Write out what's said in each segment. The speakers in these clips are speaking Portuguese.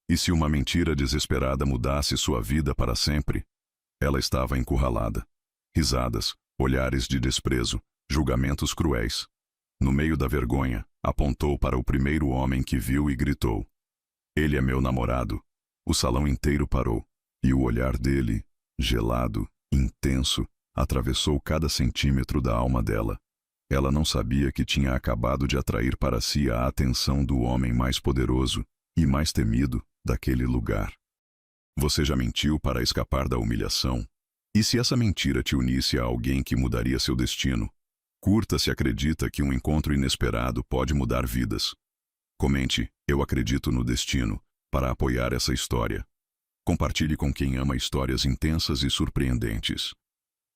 E se uma mentira desesperada mudasse sua vida para sempre? Ela estava encurralada. Risadas, olhares de desprezo, julgamentos cruéis. No meio da vergonha, apontou para o primeiro homem que viu e gritou: "Ele é meu namorado." O salão inteiro parou, e o olhar dele, gelado, intenso, atravessou cada centímetro da alma dela. Ela não sabia que tinha acabado de atrair para si a atenção do homem mais poderoso e mais temido daquele lugar. Você já mentiu para escapar da humilhação? E se essa mentira te unisse a alguém que mudaria seu destino? Curta se acredita que um encontro inesperado pode mudar vidas. Comente "Eu acredito no destino" para apoiar essa história. Compartilhe com quem ama histórias intensas e surpreendentes.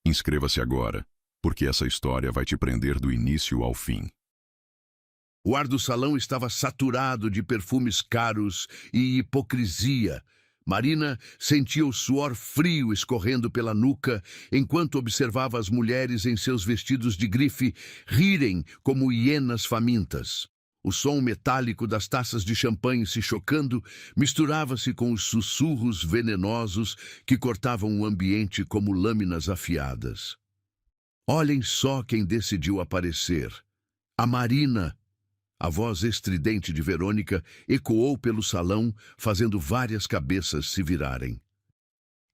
Inscreva-se agora, porque essa história vai te prender do início ao fim. O ar do salão estava saturado de perfumes caros e hipocrisia. Marina sentia o suor frio escorrendo pela nuca enquanto observava as mulheres em seus vestidos de grife rirem como hienas famintas. O som metálico das taças de champanhe se chocando misturava-se com os sussurros venenosos que cortavam o ambiente como lâminas afiadas. Olhem só quem decidiu aparecer. A Marina! A voz estridente de Verônica ecoou pelo salão, fazendo várias cabeças se virarem.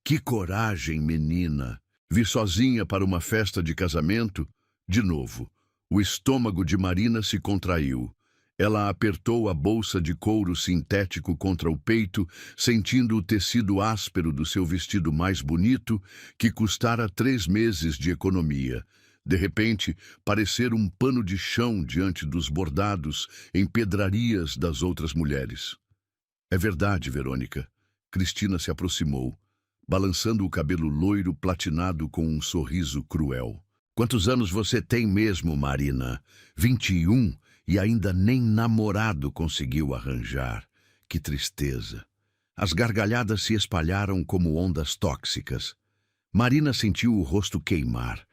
Que coragem, menina! Vir sozinha para uma festa de casamento? De novo, o estômago de Marina se contraiu. Ela apertou a bolsa de couro sintético contra o peito, sentindo o tecido áspero do seu vestido mais bonito, que custara 3 meses de economia. De repente, parecer um pano de chão diante dos bordados em pedrarias das outras mulheres. É verdade, Verônica. Cristina se aproximou, balançando o cabelo loiro platinado com um sorriso cruel. Quantos anos você tem mesmo, Marina? 21, e ainda nem namorado conseguiu arranjar. Que tristeza. As gargalhadas se espalharam como ondas tóxicas. Marina sentiu o rosto queimar,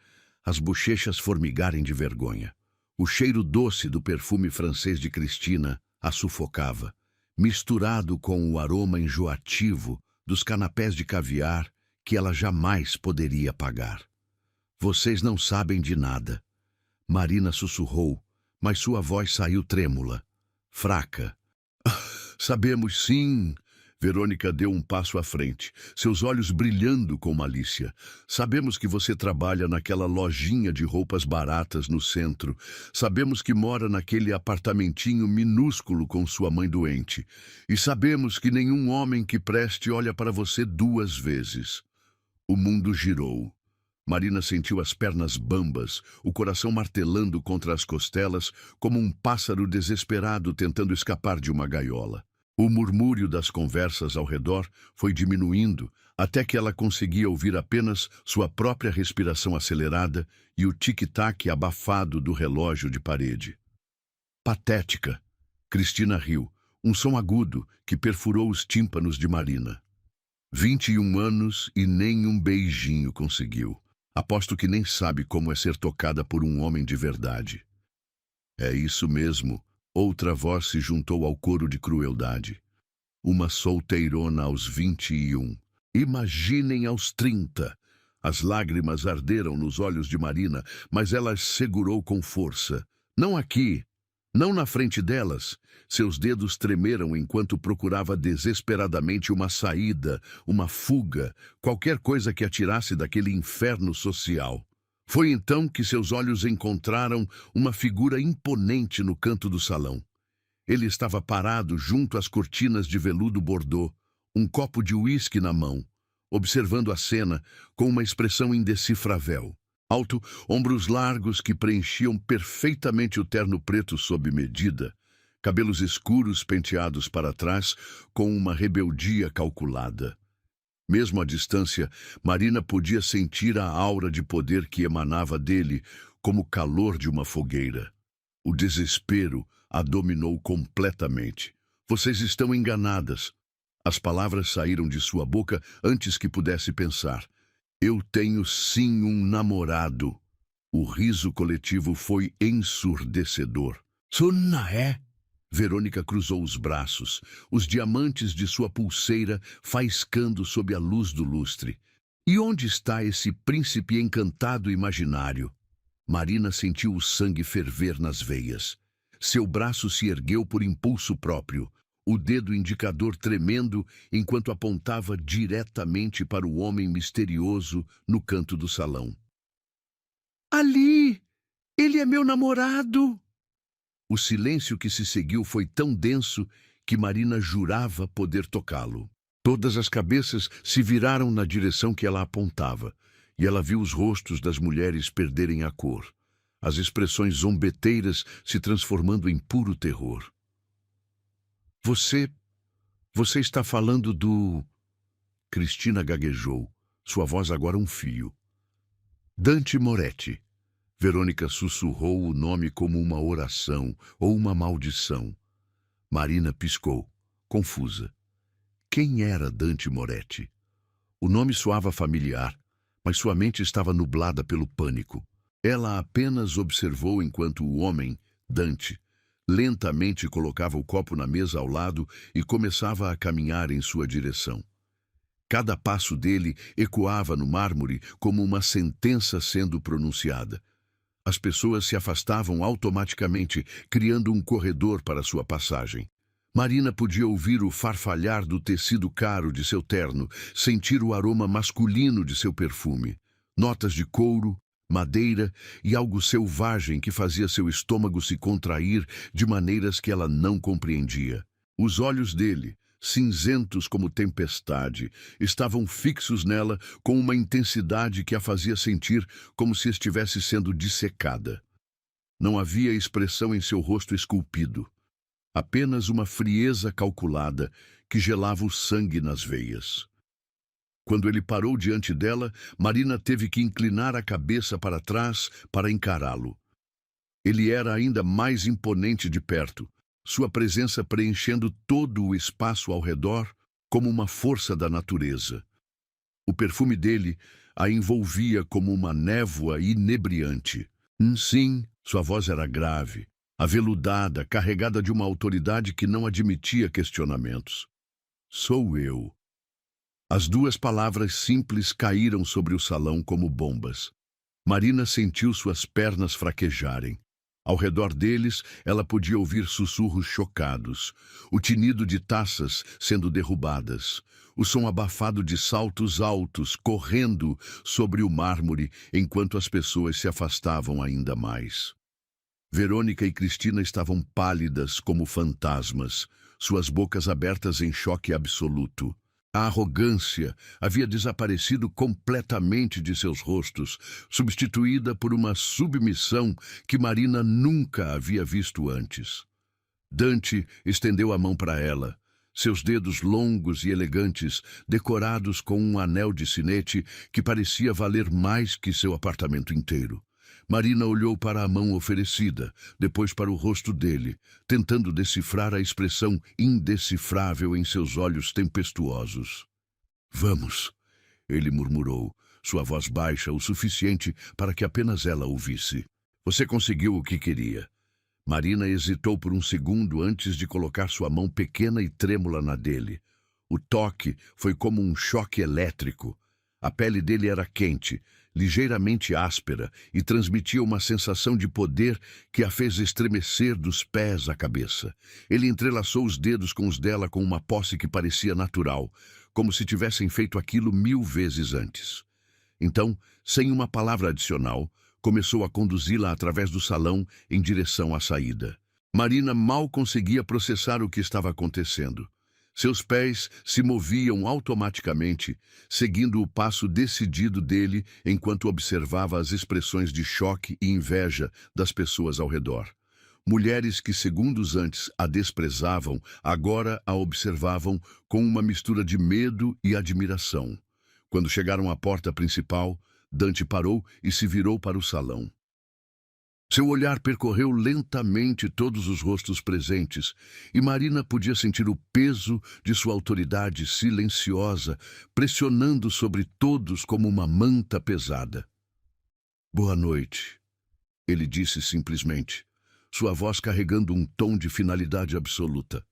as bochechas formigarem de vergonha. O cheiro doce do perfume francês de Cristina a sufocava, misturado com o aroma enjoativo dos canapés de caviar que ela jamais poderia pagar. Vocês não sabem de nada. Marina sussurrou, mas sua voz saiu trêmula, fraca. Sabemos sim. Verônica deu um passo à frente, seus olhos brilhando com malícia. Sabemos que você trabalha naquela lojinha de roupas baratas no centro. Sabemos que mora naquele apartamentinho minúsculo com sua mãe doente. E sabemos que nenhum homem que preste olha para você 2 vezes. O mundo girou. Marina sentiu as pernas bambas, o coração martelando contra as costelas, como um pássaro desesperado tentando escapar de uma gaiola. O murmúrio das conversas ao redor foi diminuindo, até que ela conseguia ouvir apenas sua própria respiração acelerada e o tic-tac abafado do relógio de parede. Patética. Cristina riu, um som agudo que perfurou os tímpanos de Marina. 21 anos e nem um beijinho conseguiu. Aposto que nem sabe como é ser tocada por um homem de verdade. É isso mesmo. Outra voz se juntou ao coro de crueldade. Uma solteirona aos 21. Imaginem aos 30. As lágrimas arderam nos olhos de Marina, mas ela as segurou com força. Não aqui, não na frente delas. Seus dedos tremeram enquanto procurava desesperadamente uma saída, uma fuga, qualquer coisa que a tirasse daquele inferno social. Foi então que seus olhos encontraram uma figura imponente no canto do salão. Ele estava parado junto às cortinas de veludo bordô, um copo de uísque na mão, observando a cena com uma expressão indecifrável. Alto, ombros largos que preenchiam perfeitamente o terno preto sob medida, cabelos escuros penteados para trás com uma rebeldia calculada. Mesmo à distância, Marina podia sentir a aura de poder que emanava dele, como o calor de uma fogueira. O desespero a dominou completamente. Vocês estão enganadas. As palavras saíram de sua boca antes que pudesse pensar. Eu tenho sim um namorado. O riso coletivo foi ensurdecedor. Sunna é? Verônica cruzou os braços, os diamantes de sua pulseira faiscando sob a luz do lustre. E onde está esse príncipe encantado imaginário? Marina sentiu o sangue ferver nas veias. Seu braço se ergueu por impulso próprio, o dedo indicador tremendo enquanto apontava diretamente para o homem misterioso no canto do salão. Ali! Ele é meu namorado! O silêncio que se seguiu foi tão denso que Marina jurava poder tocá-lo. Todas as cabeças se viraram na direção que ela apontava, e ela viu os rostos das mulheres perderem a cor, as expressões zombeteiras se transformando em puro terror. Você está falando do... Cristina gaguejou, sua voz agora um fio. Dante Moretti. Verônica sussurrou o nome como uma oração ou uma maldição. Marina piscou, confusa. Quem era Dante Moretti? O nome soava familiar, mas sua mente estava nublada pelo pânico. Ela apenas observou enquanto o homem, Dante, lentamente colocava o copo na mesa ao lado e começava a caminhar em sua direção. Cada passo dele ecoava no mármore como uma sentença sendo pronunciada. As pessoas se afastavam automaticamente, criando um corredor para sua passagem. Marina podia ouvir o farfalhar do tecido caro de seu terno, sentir o aroma masculino de seu perfume, notas de couro, madeira e algo selvagem que fazia seu estômago se contrair de maneiras que ela não compreendia. Os olhos dele, cinzentos como tempestade, estavam fixos nela com uma intensidade que a fazia sentir como se estivesse sendo dissecada. Não havia expressão em seu rosto esculpido, apenas uma frieza calculada que gelava o sangue nas veias. Quando ele parou diante dela, Marina teve que inclinar a cabeça para trás para encará-lo. Ele era ainda mais imponente de perto, sua presença preenchendo todo o espaço ao redor como uma força da natureza. O perfume dele a envolvia como uma névoa inebriante. Sim, sua voz era grave, aveludada, carregada de uma autoridade que não admitia questionamentos. Sou eu. As duas palavras simples caíram sobre o salão como bombas. Marina sentiu suas pernas fraquejarem. Ao redor deles, ela podia ouvir sussurros chocados, o tinido de taças sendo derrubadas, o som abafado de saltos altos correndo sobre o mármore enquanto as pessoas se afastavam ainda mais. Verônica e Cristina estavam pálidas como fantasmas, suas bocas abertas em choque absoluto. A arrogância havia desaparecido completamente de seus rostos, substituída por uma submissão que Marina nunca havia visto antes. Dante estendeu a mão para ela, seus dedos longos e elegantes, decorados com um anel de sinete que parecia valer mais que seu apartamento inteiro. Marina olhou para a mão oferecida, depois para o rosto dele, tentando decifrar a expressão indecifrável em seus olhos tempestuosos. Vamos, ele murmurou, sua voz baixa o suficiente para que apenas ela ouvisse. Você conseguiu o que queria. Marina hesitou por um segundo antes de colocar sua mão pequena e trêmula na dele. O toque foi como um choque elétrico. A pele dele era quente, ligeiramente áspera e transmitia uma sensação de poder que a fez estremecer dos pés à cabeça. Ele entrelaçou os dedos com os dela com uma posse que parecia natural, como se tivessem feito aquilo 1000 vezes antes. Então, sem uma palavra adicional, começou a conduzi-la através do salão em direção à saída. Marina mal conseguia processar o que estava acontecendo. Seus pés se moviam automaticamente, seguindo o passo decidido dele enquanto observava as expressões de choque e inveja das pessoas ao redor. Mulheres que segundos antes a desprezavam, agora a observavam com uma mistura de medo e admiração. Quando chegaram à porta principal, Dante parou e se virou para o salão. Seu olhar percorreu lentamente todos os rostos presentes, e Marina podia sentir o peso de sua autoridade silenciosa, pressionando sobre todos como uma manta pesada. Boa noite, ele disse simplesmente. sua voz carregando um tom de finalidade absoluta.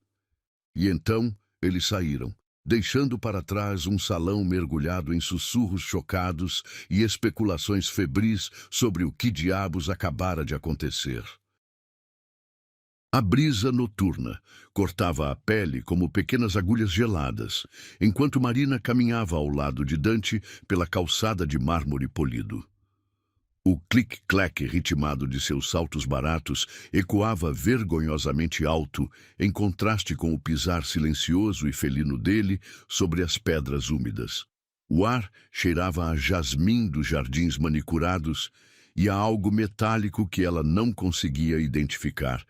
E então eles saíram, deixando para trás um salão mergulhado em sussurros chocados e especulações febris sobre o que diabos acabara de acontecer. A brisa noturna cortava a pele como pequenas agulhas geladas, enquanto Marina caminhava ao lado de Dante pela calçada de mármore polido. O clic-clac ritmado de seus saltos baratos ecoava vergonhosamente alto, em contraste com o pisar silencioso e felino dele sobre as pedras úmidas. O ar cheirava a jasmim dos jardins manicurados e a algo metálico que ela não conseguia identificar.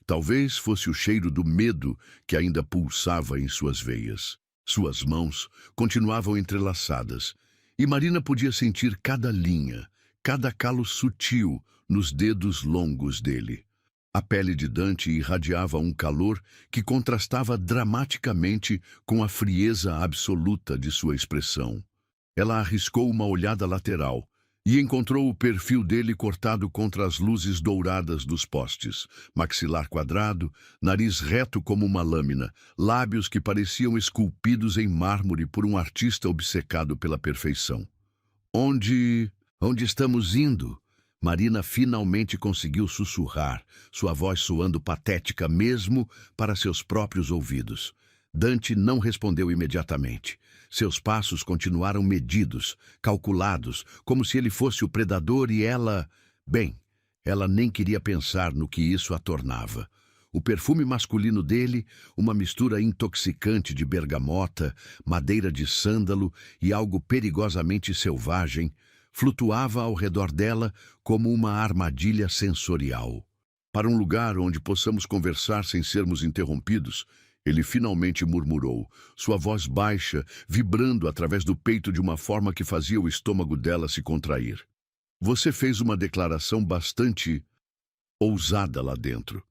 Talvez fosse o cheiro do medo que ainda pulsava em suas veias. Suas mãos continuavam entrelaçadas, e Marina podia sentir cada linha, cada calo sutil nos dedos longos dele. A pele de Dante irradiava um calor que contrastava dramaticamente com a frieza absoluta de sua expressão. Ela arriscou uma olhada lateral e encontrou o perfil dele cortado contra as luzes douradas dos postes. Maxilar quadrado, nariz reto como uma lâmina, lábios que pareciam esculpidos em mármore por um artista obcecado pela perfeição. Onde estamos indo? Marina finalmente conseguiu sussurrar, sua voz soando patética mesmo para seus próprios ouvidos. Dante não respondeu imediatamente. Seus passos continuaram medidos, calculados, como se ele fosse o predador e ela... Bem, ela nem queria pensar no que isso a tornava. O perfume masculino dele, uma mistura intoxicante de bergamota, madeira de sândalo e algo perigosamente selvagem, flutuava ao redor dela como uma armadilha sensorial. Para um lugar onde possamos conversar sem sermos interrompidos, ele finalmente murmurou, sua voz baixa, vibrando através do peito de uma forma que fazia o estômago dela se contrair. Você fez uma declaração bastante ousada lá dentro.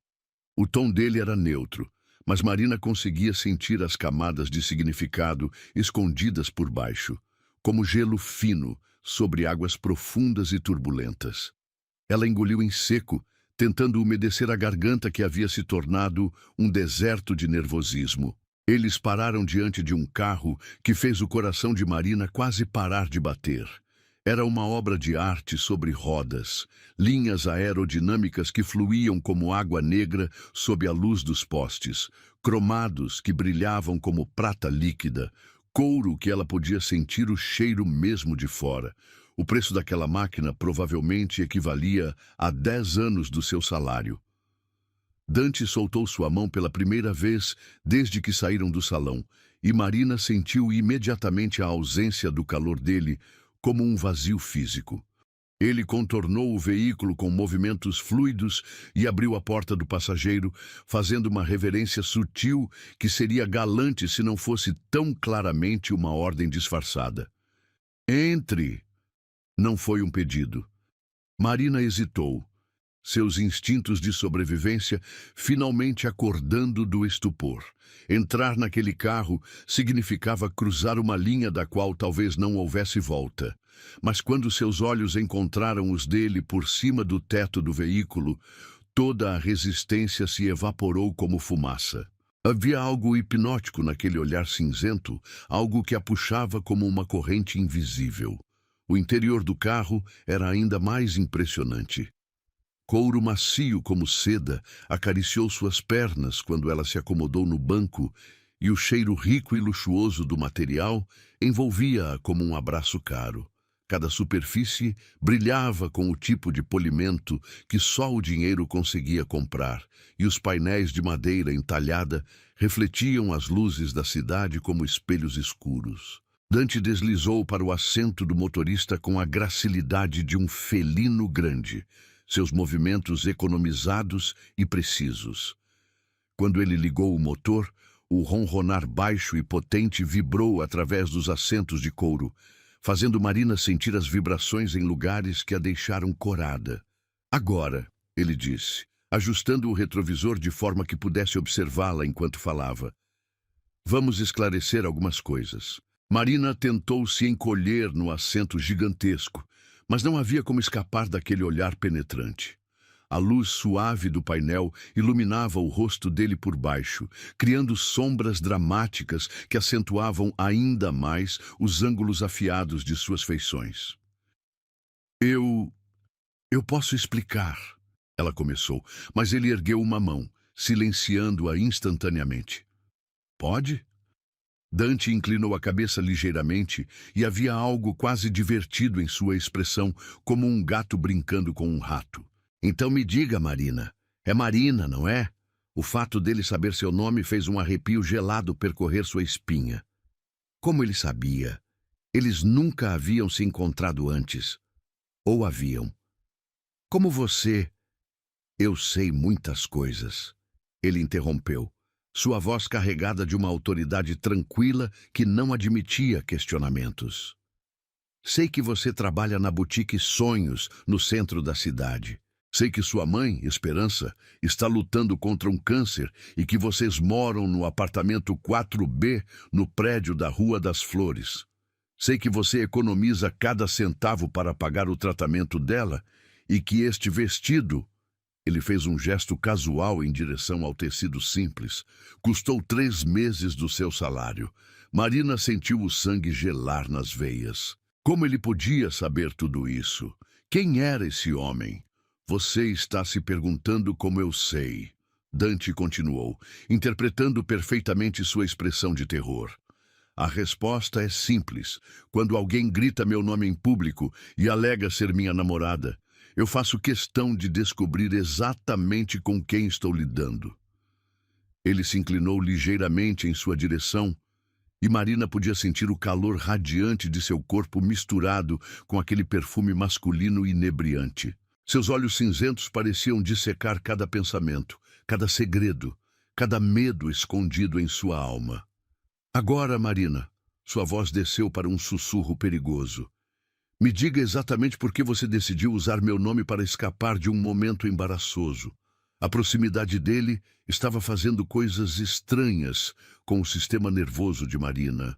O tom dele era neutro, mas Marina conseguia sentir as camadas de significado escondidas por baixo, como gelo fino sobre águas profundas e turbulentas. Ela engoliu em seco, tentando umedecer a garganta que havia se tornado um deserto de nervosismo. Eles pararam diante de um carro que fez o coração de Marina quase parar de bater. Era uma obra de arte sobre rodas, linhas aerodinâmicas que fluíam como água negra sob a luz dos postes, cromados que brilhavam como prata líquida, couro que ela podia sentir o cheiro mesmo de fora. O preço daquela máquina provavelmente equivalia a 10 anos do seu salário. Dante soltou sua mão pela primeira vez desde que saíram do salão, e Marina sentiu imediatamente a ausência do calor dele como um vazio físico. Ele contornou o veículo com movimentos fluidos e abriu a porta do passageiro, fazendo uma reverência sutil que seria galante se não fosse tão claramente uma ordem disfarçada. Entre! Não foi um pedido. Marina hesitou, seus instintos de sobrevivência finalmente acordando do estupor. Entrar naquele carro significava cruzar uma linha da qual talvez não houvesse volta. Mas quando seus olhos encontraram os dele por cima do teto do veículo, toda a resistência se evaporou como fumaça. Havia algo hipnótico naquele olhar cinzento, algo que a puxava como uma corrente invisível. O interior do carro era ainda mais impressionante. Couro macio como seda acariciou suas pernas quando ela se acomodou no banco e o cheiro rico e luxuoso do material envolvia-a como um abraço caro. Cada superfície brilhava com o tipo de polimento que só o dinheiro conseguia comprar, e os painéis de madeira entalhada refletiam as luzes da cidade como espelhos escuros. Dante deslizou para o assento do motorista com a gracilidade de um felino grande, seus movimentos economizados e precisos. Quando ele ligou o motor, o ronronar baixo e potente vibrou através dos assentos de couro, fazendo Marina sentir as vibrações em lugares que a deixaram corada. Agora, ele disse, ajustando o retrovisor de forma que pudesse observá-la enquanto falava. Vamos esclarecer algumas coisas. Marina tentou se encolher no assento gigantesco, mas não havia como escapar daquele olhar penetrante. A luz suave do painel iluminava o rosto dele por baixo, criando sombras dramáticas que acentuavam ainda mais os ângulos afiados de suas feições. Eu posso explicar, ela começou, mas ele ergueu uma mão, silenciando-a instantaneamente. Pode? Dante inclinou a cabeça ligeiramente e havia algo quase divertido em sua expressão, como um gato brincando com um rato. Então me diga, Marina. É Marina, não é? O fato dele saber seu nome fez um arrepio gelado percorrer sua espinha. Como ele sabia? Eles nunca haviam se encontrado antes. Ou haviam? Como você... Eu sei muitas coisas. Ele interrompeu, sua voz carregada de uma autoridade tranquila que não admitia questionamentos. Sei que você trabalha na boutique Sonhos, no centro da cidade. Sei que sua mãe, Esperança, está lutando contra um câncer e que vocês moram no apartamento 4B, no prédio da Rua das Flores. Sei que você economiza cada centavo para pagar o tratamento dela e que este vestido... Ele fez um gesto casual em direção ao tecido simples. Custou 3 meses do seu salário. Marina sentiu o sangue gelar nas veias. Como ele podia saber tudo isso? Quem era esse homem? Você está se perguntando como eu sei. Dante continuou, interpretando perfeitamente sua expressão de terror. A resposta é simples. Quando alguém grita meu nome em público e alega ser minha namorada, eu faço questão de descobrir exatamente com quem estou lidando. Ele se inclinou ligeiramente em sua direção e Marina podia sentir o calor radiante de seu corpo misturado com aquele perfume masculino inebriante. Seus olhos cinzentos pareciam dissecar cada pensamento, cada segredo, cada medo escondido em sua alma. Agora, Marina, sua voz desceu para um sussurro perigoso. Me diga exatamente por que você decidiu usar meu nome para escapar de um momento embaraçoso. A proximidade dele estava fazendo coisas estranhas com o sistema nervoso de Marina.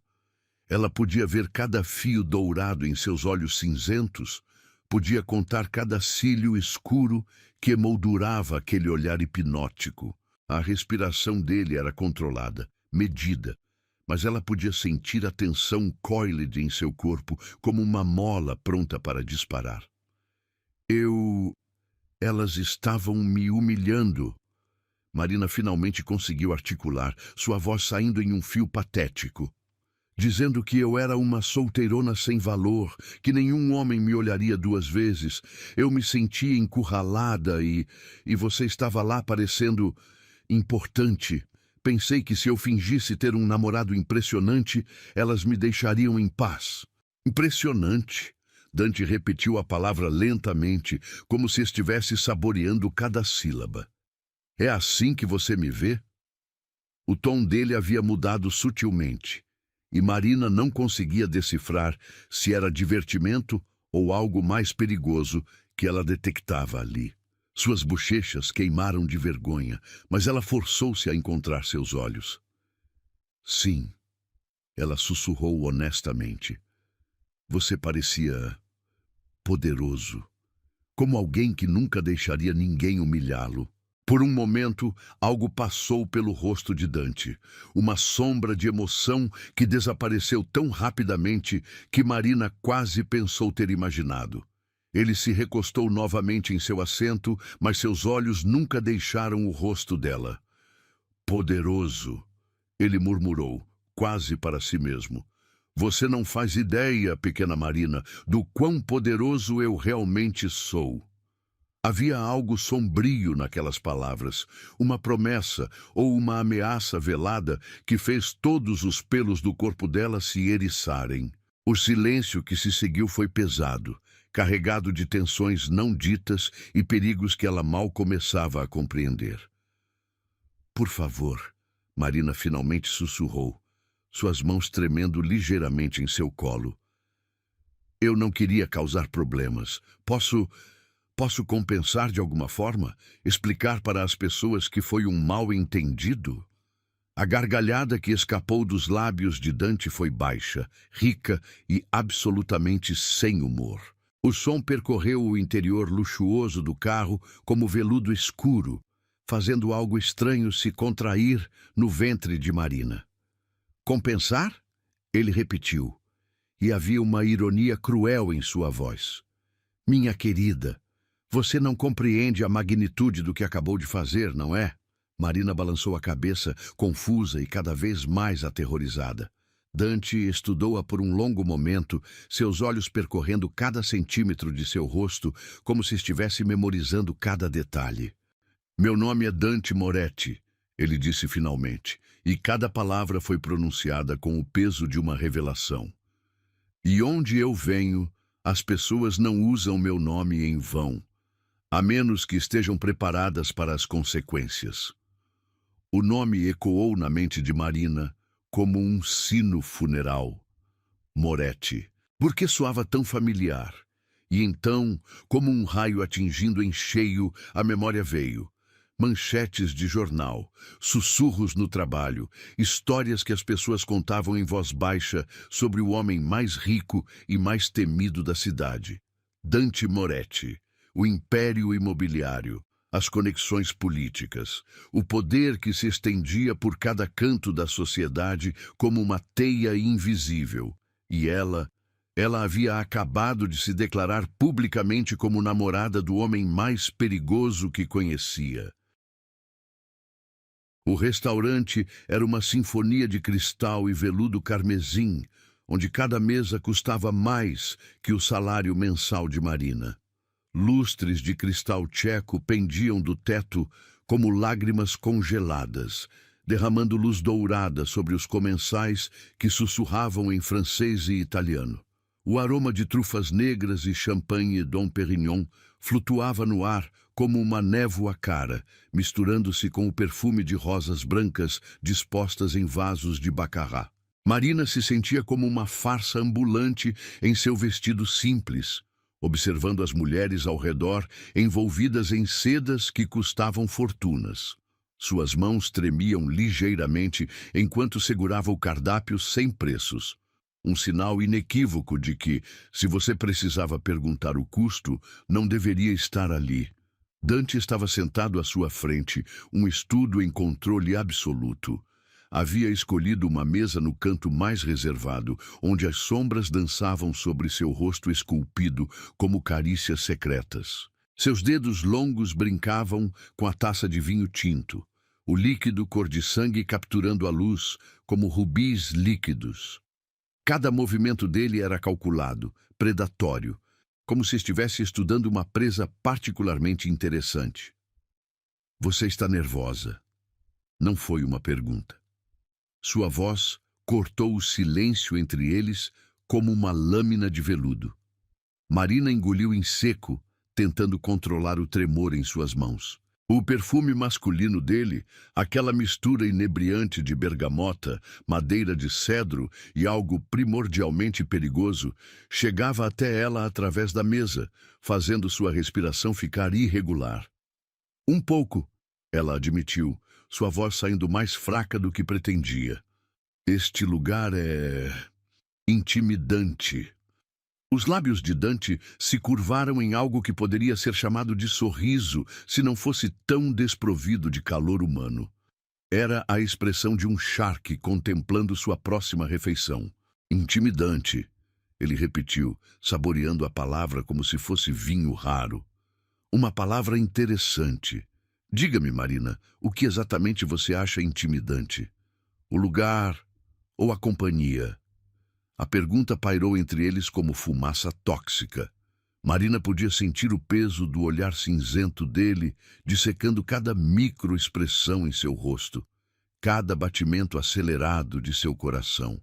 Ela podia ver cada fio dourado em seus olhos cinzentos, podia contar cada cílio escuro que emoldurava aquele olhar hipnótico. A respiração dele era controlada, medida, mas ela podia sentir a tensão cóilide em seu corpo como uma mola pronta para disparar. Elas estavam me humilhando. Marina finalmente conseguiu articular, sua voz saindo em um fio patético, dizendo que eu era uma solteirona sem valor, que nenhum homem me olharia 2 vezes. Eu me sentia encurralada e você estava lá parecendo importante. Pensei que se eu fingisse ter um namorado impressionante, elas me deixariam em paz. Impressionante. Dante repetiu a palavra lentamente, como se estivesse saboreando cada sílaba. É assim que você me vê? O tom dele havia mudado sutilmente, e Marina não conseguia decifrar se era divertimento ou algo mais perigoso que ela detectava ali. Suas bochechas queimaram de vergonha, mas ela forçou-se a encontrar seus olhos. Sim, ela sussurrou honestamente. Você parecia poderoso, como alguém que nunca deixaria ninguém humilhá-lo. Por um momento, algo passou pelo rosto de Dante, uma sombra de emoção que desapareceu tão rapidamente que Marina quase pensou ter imaginado. Ele se recostou novamente em seu assento, mas seus olhos nunca deixaram o rosto dela. Poderoso, ele murmurou, quase para si mesmo. Você não faz ideia, pequena Marina, do quão poderoso eu realmente sou. Havia algo sombrio naquelas palavras, uma promessa ou uma ameaça velada que fez todos os pelos do corpo dela se eriçarem. O silêncio que se seguiu foi pesado, carregado de tensões não ditas e perigos que ela mal começava a compreender. Por favor, Marina finalmente sussurrou, suas mãos tremendo ligeiramente em seu colo. Eu não queria causar problemas. Posso compensar de alguma forma? Explicar para as pessoas que foi um mal-entendido? A gargalhada que escapou dos lábios de Dante foi baixa, rica e absolutamente sem humor. O som percorreu o interior luxuoso do carro como veludo escuro, fazendo algo estranho se contrair no ventre de Marina. Compensar? Ele repetiu, e havia uma ironia cruel em sua voz. Minha querida, você não compreende a magnitude do que acabou de fazer, não é? Marina balançou a cabeça, confusa e cada vez mais aterrorizada. Dante estudou-a por um longo momento, seus olhos percorrendo cada centímetro de seu rosto, como se estivesse memorizando cada detalhe. Meu nome é Dante Moretti, ele disse finalmente, e cada palavra foi pronunciada com o peso de uma revelação. E onde eu venho, as pessoas não usam meu nome em vão, a menos que estejam preparadas para as consequências. O nome ecoou na mente de Marina como um sino funeral. Moretti. Por que soava tão familiar? E então, como um raio atingindo em cheio, a memória veio. Manchetes de jornal, sussurros no trabalho, histórias que as pessoas contavam em voz baixa sobre o homem mais rico e mais temido da cidade. Dante Moretti, o império imobiliário, as conexões políticas, o poder que se estendia por cada canto da sociedade como uma teia invisível. E ela havia acabado de se declarar publicamente como namorada do homem mais perigoso que conhecia. O restaurante era uma sinfonia de cristal e veludo carmesim, onde cada mesa custava mais que o salário mensal de Marina. Lustres de cristal tcheco pendiam do teto como lágrimas congeladas, derramando luz dourada sobre os comensais que sussurravam em francês e italiano. O aroma de trufas negras e champanhe Dom Perignon flutuava no ar como uma névoa cara, misturando-se com o perfume de rosas brancas dispostas em vasos de baccará. Marina se sentia como uma farsa ambulante em seu vestido simples, observando as mulheres ao redor envolvidas em sedas que custavam fortunas. Suas mãos tremiam ligeiramente enquanto segurava o cardápio sem preços. Um sinal inequívoco de que, se você precisava perguntar o custo, não deveria estar ali. Dante estava sentado à sua frente, um estudo em controle absoluto. Havia escolhido uma mesa no canto mais reservado, onde as sombras dançavam sobre seu rosto esculpido como carícias secretas. Seus dedos longos brincavam com a taça de vinho tinto, o líquido cor de sangue capturando a luz como rubis líquidos. Cada movimento dele era calculado, predatório, como se estivesse estudando uma presa particularmente interessante. Você está nervosa? Não foi uma pergunta. Sua voz cortou o silêncio entre eles como uma lâmina de veludo. Marina engoliu em seco, tentando controlar o tremor em suas mãos. O perfume masculino dele, aquela mistura inebriante de bergamota, madeira de cedro e algo primordialmente perigoso, chegava até ela através da mesa, fazendo sua respiração ficar irregular. Um pouco, ela admitiu, sua voz saindo mais fraca do que pretendia. Este lugar é intimidante. Os lábios de Dante se curvaram em algo que poderia ser chamado de sorriso se não fosse tão desprovido de calor humano. Era a expressão de um charque contemplando sua próxima refeição. Intimidante, ele repetiu, saboreando a palavra como se fosse vinho raro. Uma palavra interessante. Diga-me, Marina, o que exatamente você acha intimidante? O lugar ou a companhia? A pergunta pairou entre eles como fumaça tóxica. Marina podia sentir o peso do olhar cinzento dele, dissecando cada microexpressão em seu rosto, cada batimento acelerado de seu coração.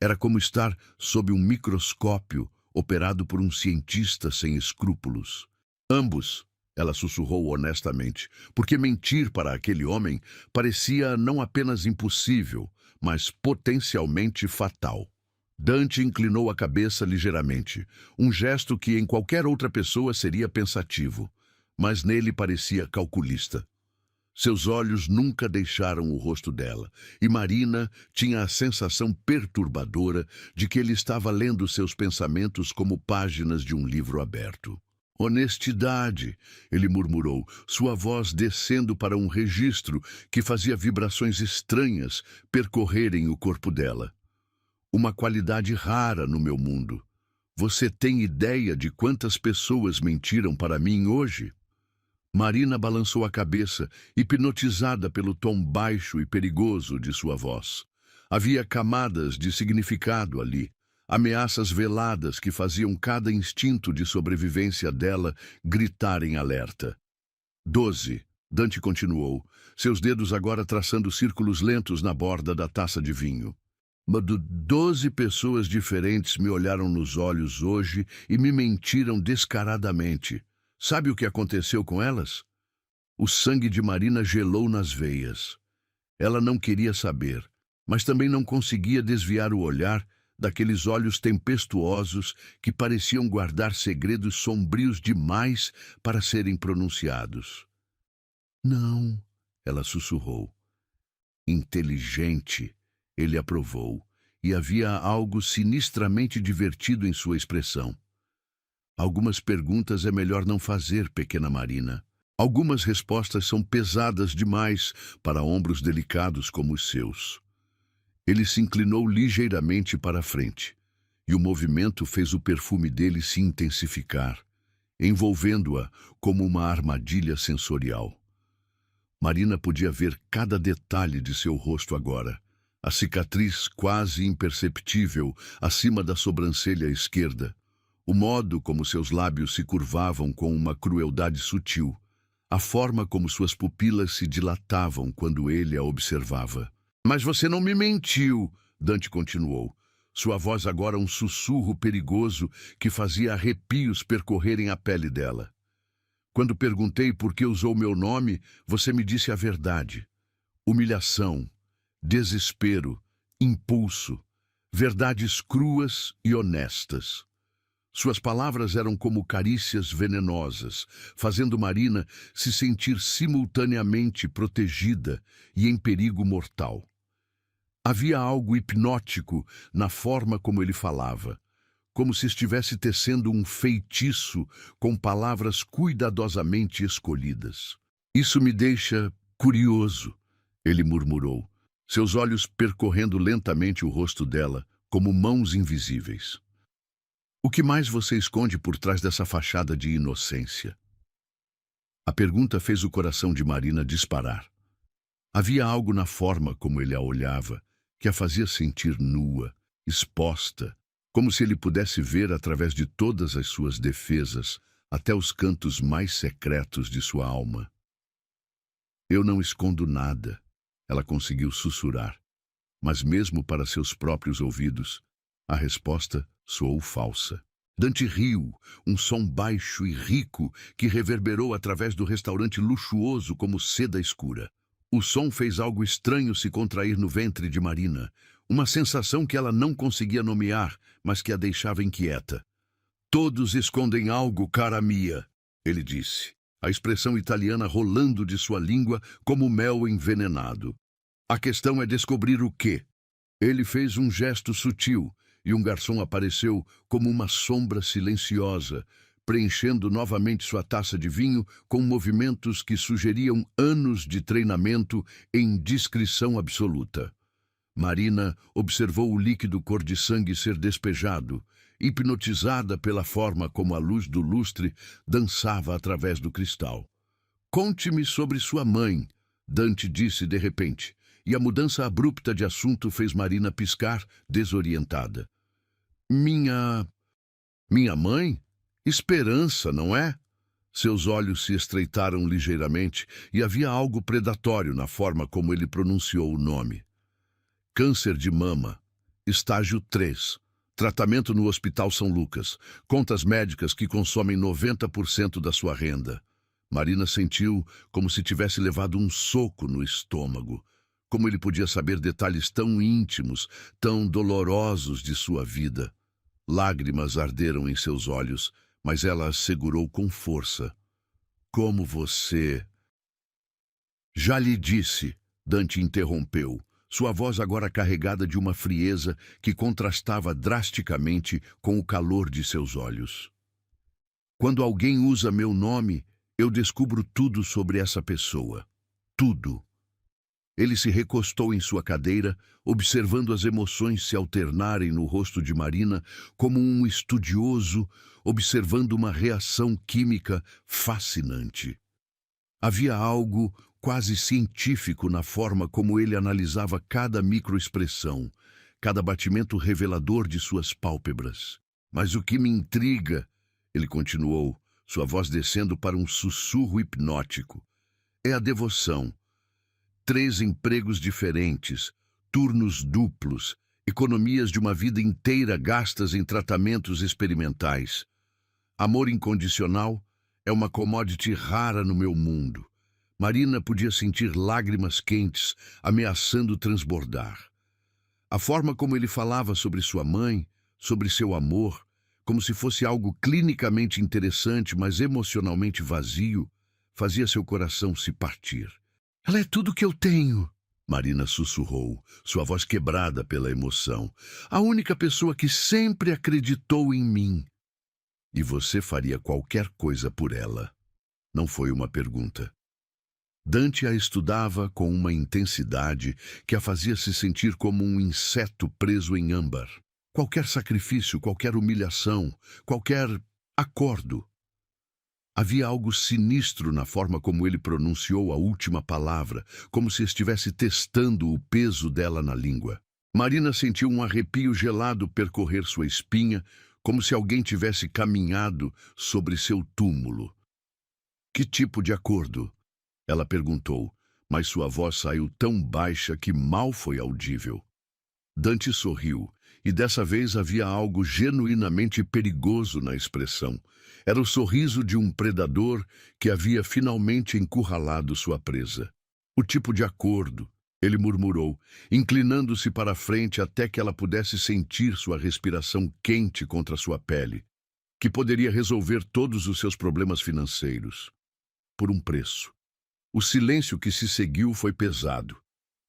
Era como estar sob um microscópio operado por um cientista sem escrúpulos. Ambos, ela sussurrou honestamente, porque mentir para aquele homem parecia não apenas impossível, mas potencialmente fatal. Dante inclinou a cabeça ligeiramente, um gesto que em qualquer outra pessoa seria pensativo, mas nele parecia calculista. Seus olhos nunca deixaram o rosto dela, e Marina tinha a sensação perturbadora de que ele estava lendo seus pensamentos como páginas de um livro aberto. Honestidade, ele murmurou, sua voz descendo para um registro que fazia vibrações estranhas percorrerem o corpo dela. Uma qualidade rara no meu mundo. Você tem ideia de quantas pessoas mentiram para mim hoje? Marina balançou a cabeça, hipnotizada pelo tom baixo e perigoso de sua voz. Havia camadas de significado ali, ameaças veladas que faziam cada instinto de sobrevivência dela gritar em alerta. 12. Dante continuou, seus dedos agora traçando círculos lentos na borda da taça de vinho. 12 pessoas diferentes me olharam nos olhos hoje e me mentiram descaradamente. Sabe o que aconteceu com elas? O sangue de Marina gelou nas veias. Ela não queria saber, mas também não conseguia desviar o olhar daqueles olhos tempestuosos que pareciam guardar segredos sombrios demais para serem pronunciados. Não, ela sussurrou. Inteligente, ele aprovou, e havia algo sinistramente divertido em sua expressão. Algumas perguntas é melhor não fazer, pequena Marina. Algumas respostas são pesadas demais para ombros delicados como os seus. Ele se inclinou ligeiramente para a frente, e o movimento fez o perfume dele se intensificar, envolvendo-a como uma armadilha sensorial. Marina podia ver cada detalhe de seu rosto agora, a cicatriz quase imperceptível acima da sobrancelha esquerda, o modo como seus lábios se curvavam com uma crueldade sutil, a forma como suas pupilas se dilatavam quando ele a observava. Mas você não me mentiu, Dante continuou. Sua voz agora um sussurro perigoso que fazia arrepios percorrerem a pele dela. Quando perguntei por que usou meu nome, você me disse a verdade. Humilhação, desespero, impulso, verdades cruas e honestas. Suas palavras eram como carícias venenosas, fazendo Marina se sentir simultaneamente protegida e em perigo mortal. Havia algo hipnótico na forma como ele falava, como se estivesse tecendo um feitiço com palavras cuidadosamente escolhidas. Isso me deixa curioso, ele murmurou, seus olhos percorrendo lentamente o rosto dela, como mãos invisíveis. O que mais você esconde por trás dessa fachada de inocência? A pergunta fez o coração de Marina disparar. Havia algo na forma como ele a olhava, que a fazia sentir nua, exposta, como se ele pudesse ver através de todas as suas defesas, até os cantos mais secretos de sua alma. Eu não escondo nada, ela conseguiu sussurrar, mas mesmo para seus próprios ouvidos, a resposta soou falsa. Dante riu, um som baixo e rico que reverberou através do restaurante luxuoso como seda escura. O som fez algo estranho se contrair no ventre de Marina, uma sensação que ela não conseguia nomear, mas que a deixava inquieta. Todos escondem algo, cara mia, ele disse, a expressão italiana rolando de sua língua como mel envenenado. A questão é descobrir o quê? Ele fez um gesto sutil, e um garçom apareceu como uma sombra silenciosa, preenchendo novamente sua taça de vinho com movimentos que sugeriam anos de treinamento em discrição absoluta. Marina observou o líquido cor de sangue ser despejado, hipnotizada pela forma como a luz do lustre dançava através do cristal. Conte-me sobre sua mãe, Dante disse de repente, e a mudança abrupta de assunto fez Marina piscar, desorientada. Minha mãe? Esperança, não é? Seus olhos se estreitaram ligeiramente e havia algo predatório na forma como ele pronunciou o nome. Câncer de mama, estágio 3. Tratamento no Hospital São Lucas. Contas médicas que consomem 90% da sua renda. Marina sentiu como se tivesse levado um soco no estômago. Como ele podia saber detalhes tão íntimos, tão dolorosos de sua vida? Lágrimas arderam em seus olhos, mas ela as segurou com força. Como você... Já lhe disse, Dante interrompeu, sua voz agora carregada de uma frieza que contrastava drasticamente com o calor de seus olhos. Quando alguém usa meu nome, eu descubro tudo sobre essa pessoa. Tudo. Ele se recostou em sua cadeira, observando as emoções se alternarem no rosto de Marina, como um estudioso observando uma reação química fascinante. Havia algo quase científico na forma como ele analisava cada microexpressão, cada batimento revelador de suas pálpebras. Mas o que me intriga, ele continuou, sua voz descendo para um sussurro hipnótico, é a devoção. 3 empregos diferentes, turnos duplos, economias de uma vida inteira gastas em tratamentos experimentais. Amor incondicional é uma commodity rara no meu mundo. Marina podia sentir lágrimas quentes ameaçando transbordar. A forma como ele falava sobre sua mãe, sobre seu amor, como se fosse algo clinicamente interessante, mas emocionalmente vazio, fazia seu coração se partir. Ela é tudo que eu tenho, Marina sussurrou, sua voz quebrada pela emoção. A única pessoa que sempre acreditou em mim. E você faria qualquer coisa por ela. Não foi uma pergunta. Dante a estudava com uma intensidade que a fazia se sentir como um inseto preso em âmbar. Qualquer sacrifício, qualquer humilhação, qualquer acordo. Havia algo sinistro na forma como ele pronunciou a última palavra, como se estivesse testando o peso dela na língua. Marina sentiu um arrepio gelado percorrer sua espinha, como se alguém tivesse caminhado sobre seu túmulo. Que tipo de acordo? Ela perguntou, mas sua voz saiu tão baixa que mal foi audível. Dante sorriu, e dessa vez havia algo genuinamente perigoso na expressão. Era o sorriso de um predador que havia finalmente encurralado sua presa. O tipo de acordo, ele murmurou, inclinando-se para a frente até que ela pudesse sentir sua respiração quente contra sua pele, que poderia resolver todos os seus problemas financeiros. Por um preço. O silêncio que se seguiu foi pesado,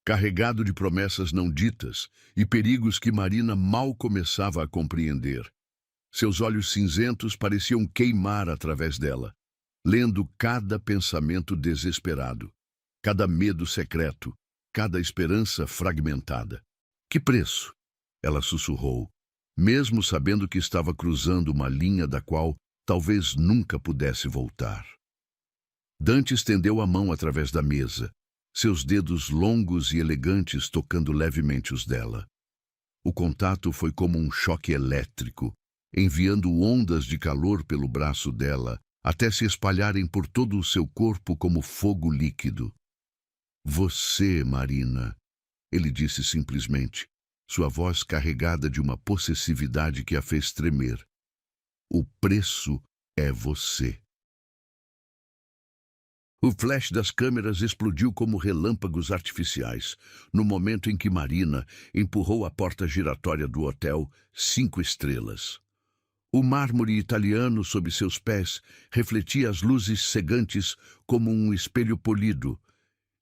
carregado de promessas não ditas e perigos que Marina mal começava a compreender. Seus olhos cinzentos pareciam queimar através dela, lendo cada pensamento desesperado, cada medo secreto, cada esperança fragmentada. Que preço? Ela sussurrou, mesmo sabendo que estava cruzando uma linha da qual talvez nunca pudesse voltar. Dante estendeu a mão através da mesa, seus dedos longos e elegantes tocando levemente os dela. O contato foi como um choque elétrico, enviando ondas de calor pelo braço dela, até se espalharem por todo o seu corpo como fogo líquido. Você, Marina, ele disse simplesmente, sua voz carregada de uma possessividade que a fez tremer. O preço é você. O flash das câmeras explodiu como relâmpagos artificiais, no momento em que Marina empurrou a porta giratória do hotel 5 estrelas. O mármore italiano sob seus pés refletia as luzes cegantes como um espelho polido,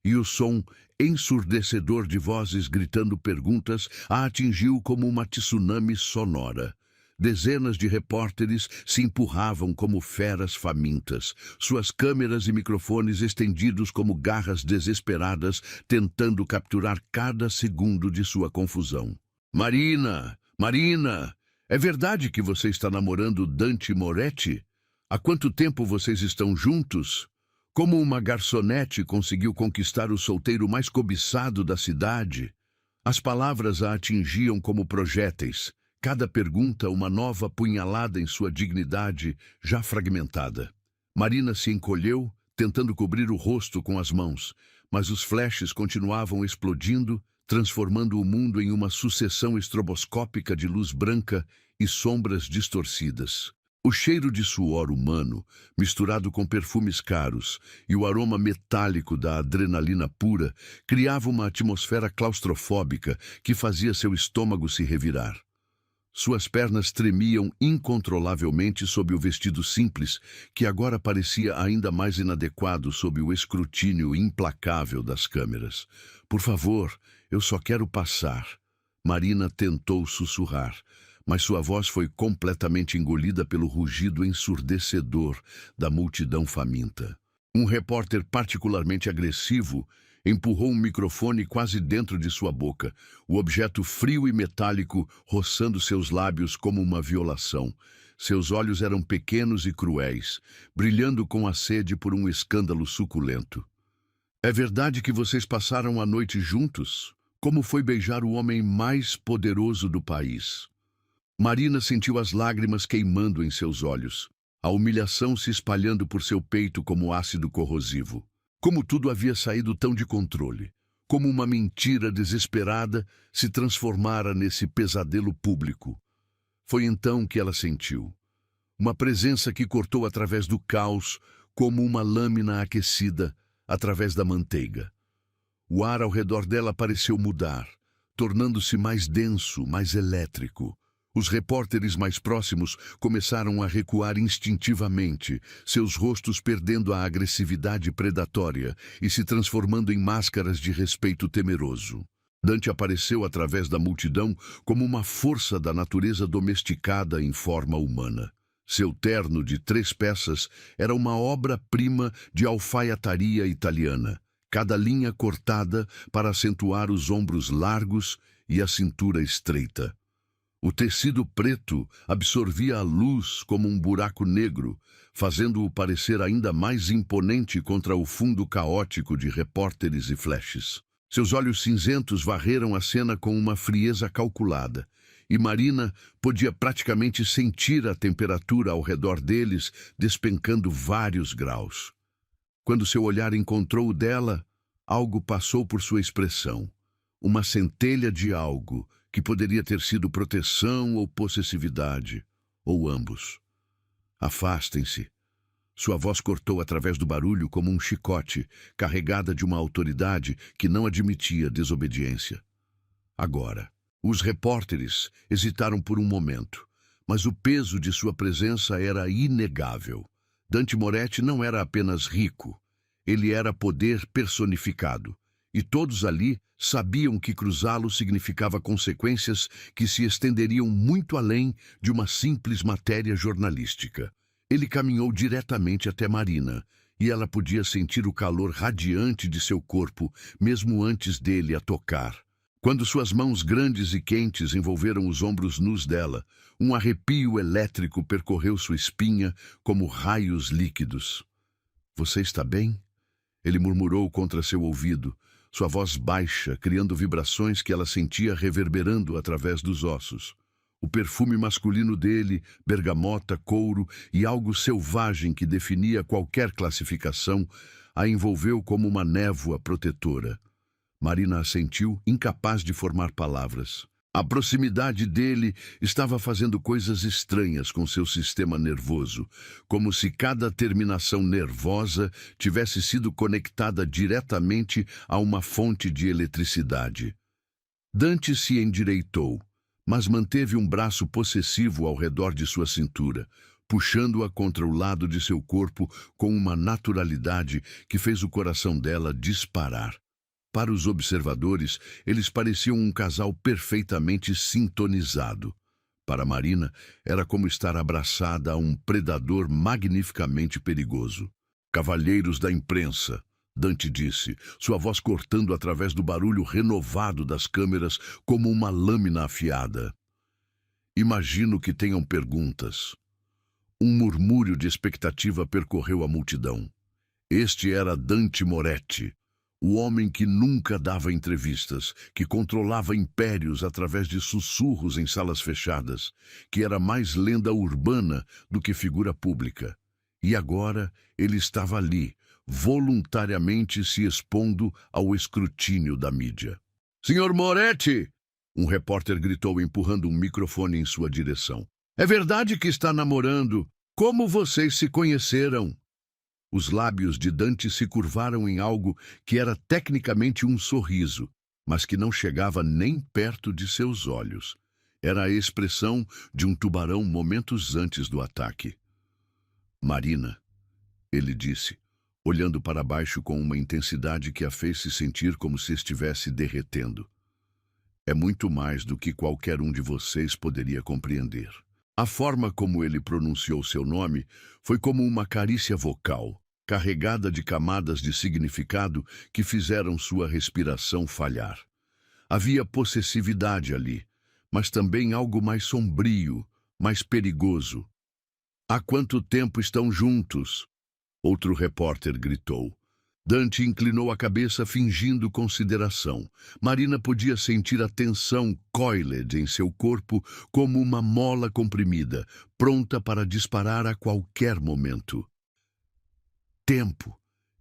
e o som ensurdecedor de vozes gritando perguntas a atingiu como uma tsunami sonora. Dezenas de repórteres se empurravam como feras famintas, suas câmeras e microfones estendidos como garras desesperadas, tentando capturar cada segundo de sua confusão. Marina! Marina! É verdade que você está namorando Dante Moretti? Há quanto tempo vocês estão juntos? Como uma garçonete conseguiu conquistar o solteiro mais cobiçado da cidade? As palavras a atingiam como projéteis. Cada pergunta uma nova punhalada em sua dignidade já fragmentada. Marina se encolheu, tentando cobrir o rosto com as mãos, mas os flashes continuavam explodindo, transformando o mundo em uma sucessão estroboscópica de luz branca e sombras distorcidas. O cheiro de suor humano, misturado com perfumes caros, e o aroma metálico da adrenalina pura, criava uma atmosfera claustrofóbica que fazia seu estômago se revirar. Suas pernas tremiam incontrolavelmente sob o vestido simples, que agora parecia ainda mais inadequado sob o escrutínio implacável das câmeras. Por favor, eu só quero passar. Marina tentou sussurrar, mas sua voz foi completamente engolida pelo rugido ensurdecedor da multidão faminta. Um repórter particularmente agressivo empurrou um microfone quase dentro de sua boca, o objeto frio e metálico roçando seus lábios como uma violação. Seus olhos eram pequenos e cruéis, brilhando com a sede por um escândalo suculento. É verdade que vocês passaram a noite juntos? Como foi beijar o homem mais poderoso do país? Marina sentiu as lágrimas queimando em seus olhos, a humilhação se espalhando por seu peito como ácido corrosivo. Como tudo havia saído tão de controle, como uma mentira desesperada se transformara nesse pesadelo público. Foi então que ela sentiu uma presença que cortou através do caos como uma lâmina aquecida através da manteiga. O ar ao redor dela pareceu mudar, tornando-se mais denso, mais elétrico. Os repórteres mais próximos começaram a recuar instintivamente, seus rostos perdendo a agressividade predatória e se transformando em máscaras de respeito temeroso. Dante apareceu através da multidão como uma força da natureza domesticada em forma humana. Seu terno de 3 peças era uma obra-prima de alfaiataria italiana, cada linha cortada para acentuar os ombros largos e a cintura estreita. O tecido preto absorvia a luz como um buraco negro, fazendo-o parecer ainda mais imponente contra o fundo caótico de repórteres e flashes. Seus olhos cinzentos varreram a cena com uma frieza calculada, e Marina podia praticamente sentir a temperatura ao redor deles despencando vários graus. Quando seu olhar encontrou o dela, algo passou por sua expressão. Uma centelha de algo que poderia ter sido proteção ou possessividade, ou ambos. Afastem-se. Sua voz cortou através do barulho como um chicote, carregada de uma autoridade que não admitia desobediência. Agora, os repórteres hesitaram por um momento, mas o peso de sua presença era inegável. Dante Moretti não era apenas rico, ele era poder personificado. E todos ali sabiam que cruzá-lo significava consequências que se estenderiam muito além de uma simples matéria jornalística. Ele caminhou diretamente até Marina, e ela podia sentir o calor radiante de seu corpo, mesmo antes dele a tocar. Quando suas mãos grandes e quentes envolveram os ombros nus dela, um arrepio elétrico percorreu sua espinha como raios líquidos. "Você está bem?" Ele murmurou contra seu ouvido, sua voz baixa, criando vibrações que ela sentia reverberando através dos ossos. O perfume masculino dele, bergamota, couro e algo selvagem que definia qualquer classificação, a envolveu como uma névoa protetora. Marina assentiu, incapaz de formar palavras. A proximidade dele estava fazendo coisas estranhas com seu sistema nervoso, como se cada terminação nervosa tivesse sido conectada diretamente a uma fonte de eletricidade. Dante se endireitou, mas manteve um braço possessivo ao redor de sua cintura, puxando-a contra o lado de seu corpo com uma naturalidade que fez o coração dela disparar. Para os observadores, eles pareciam um casal perfeitamente sintonizado. Para Marina, era como estar abraçada a um predador magnificamente perigoso. "Cavalheiros da imprensa", Dante disse, sua voz cortando através do barulho renovado das câmeras como uma lâmina afiada. "Imagino que tenham perguntas." Um murmúrio de expectativa percorreu a multidão. Este era Dante Moretti, o homem que nunca dava entrevistas, que controlava impérios através de sussurros em salas fechadas, que era mais lenda urbana do que figura pública. E agora ele estava ali, voluntariamente se expondo ao escrutínio da mídia. "Senhor Moretti!" Um repórter gritou empurrando um microfone em sua direção. "É verdade que está namorando? Como vocês se conheceram?" Os lábios de Dante se curvaram em algo que era tecnicamente um sorriso, mas que não chegava nem perto de seus olhos. Era a expressão de um tubarão momentos antes do ataque. Marina, ele disse, olhando para baixo com uma intensidade que a fez se sentir como se estivesse derretendo. É muito mais do que qualquer um de vocês poderia compreender. A forma como ele pronunciou seu nome foi como uma carícia vocal, carregada de camadas de significado que fizeram sua respiração falhar. Havia possessividade ali, mas também algo mais sombrio, mais perigoso. Há quanto tempo estão juntos? Outro repórter gritou. Dante inclinou a cabeça fingindo consideração. Marina podia sentir a tensão coiled em seu corpo como uma mola comprimida, pronta para disparar a qualquer momento. Tempo,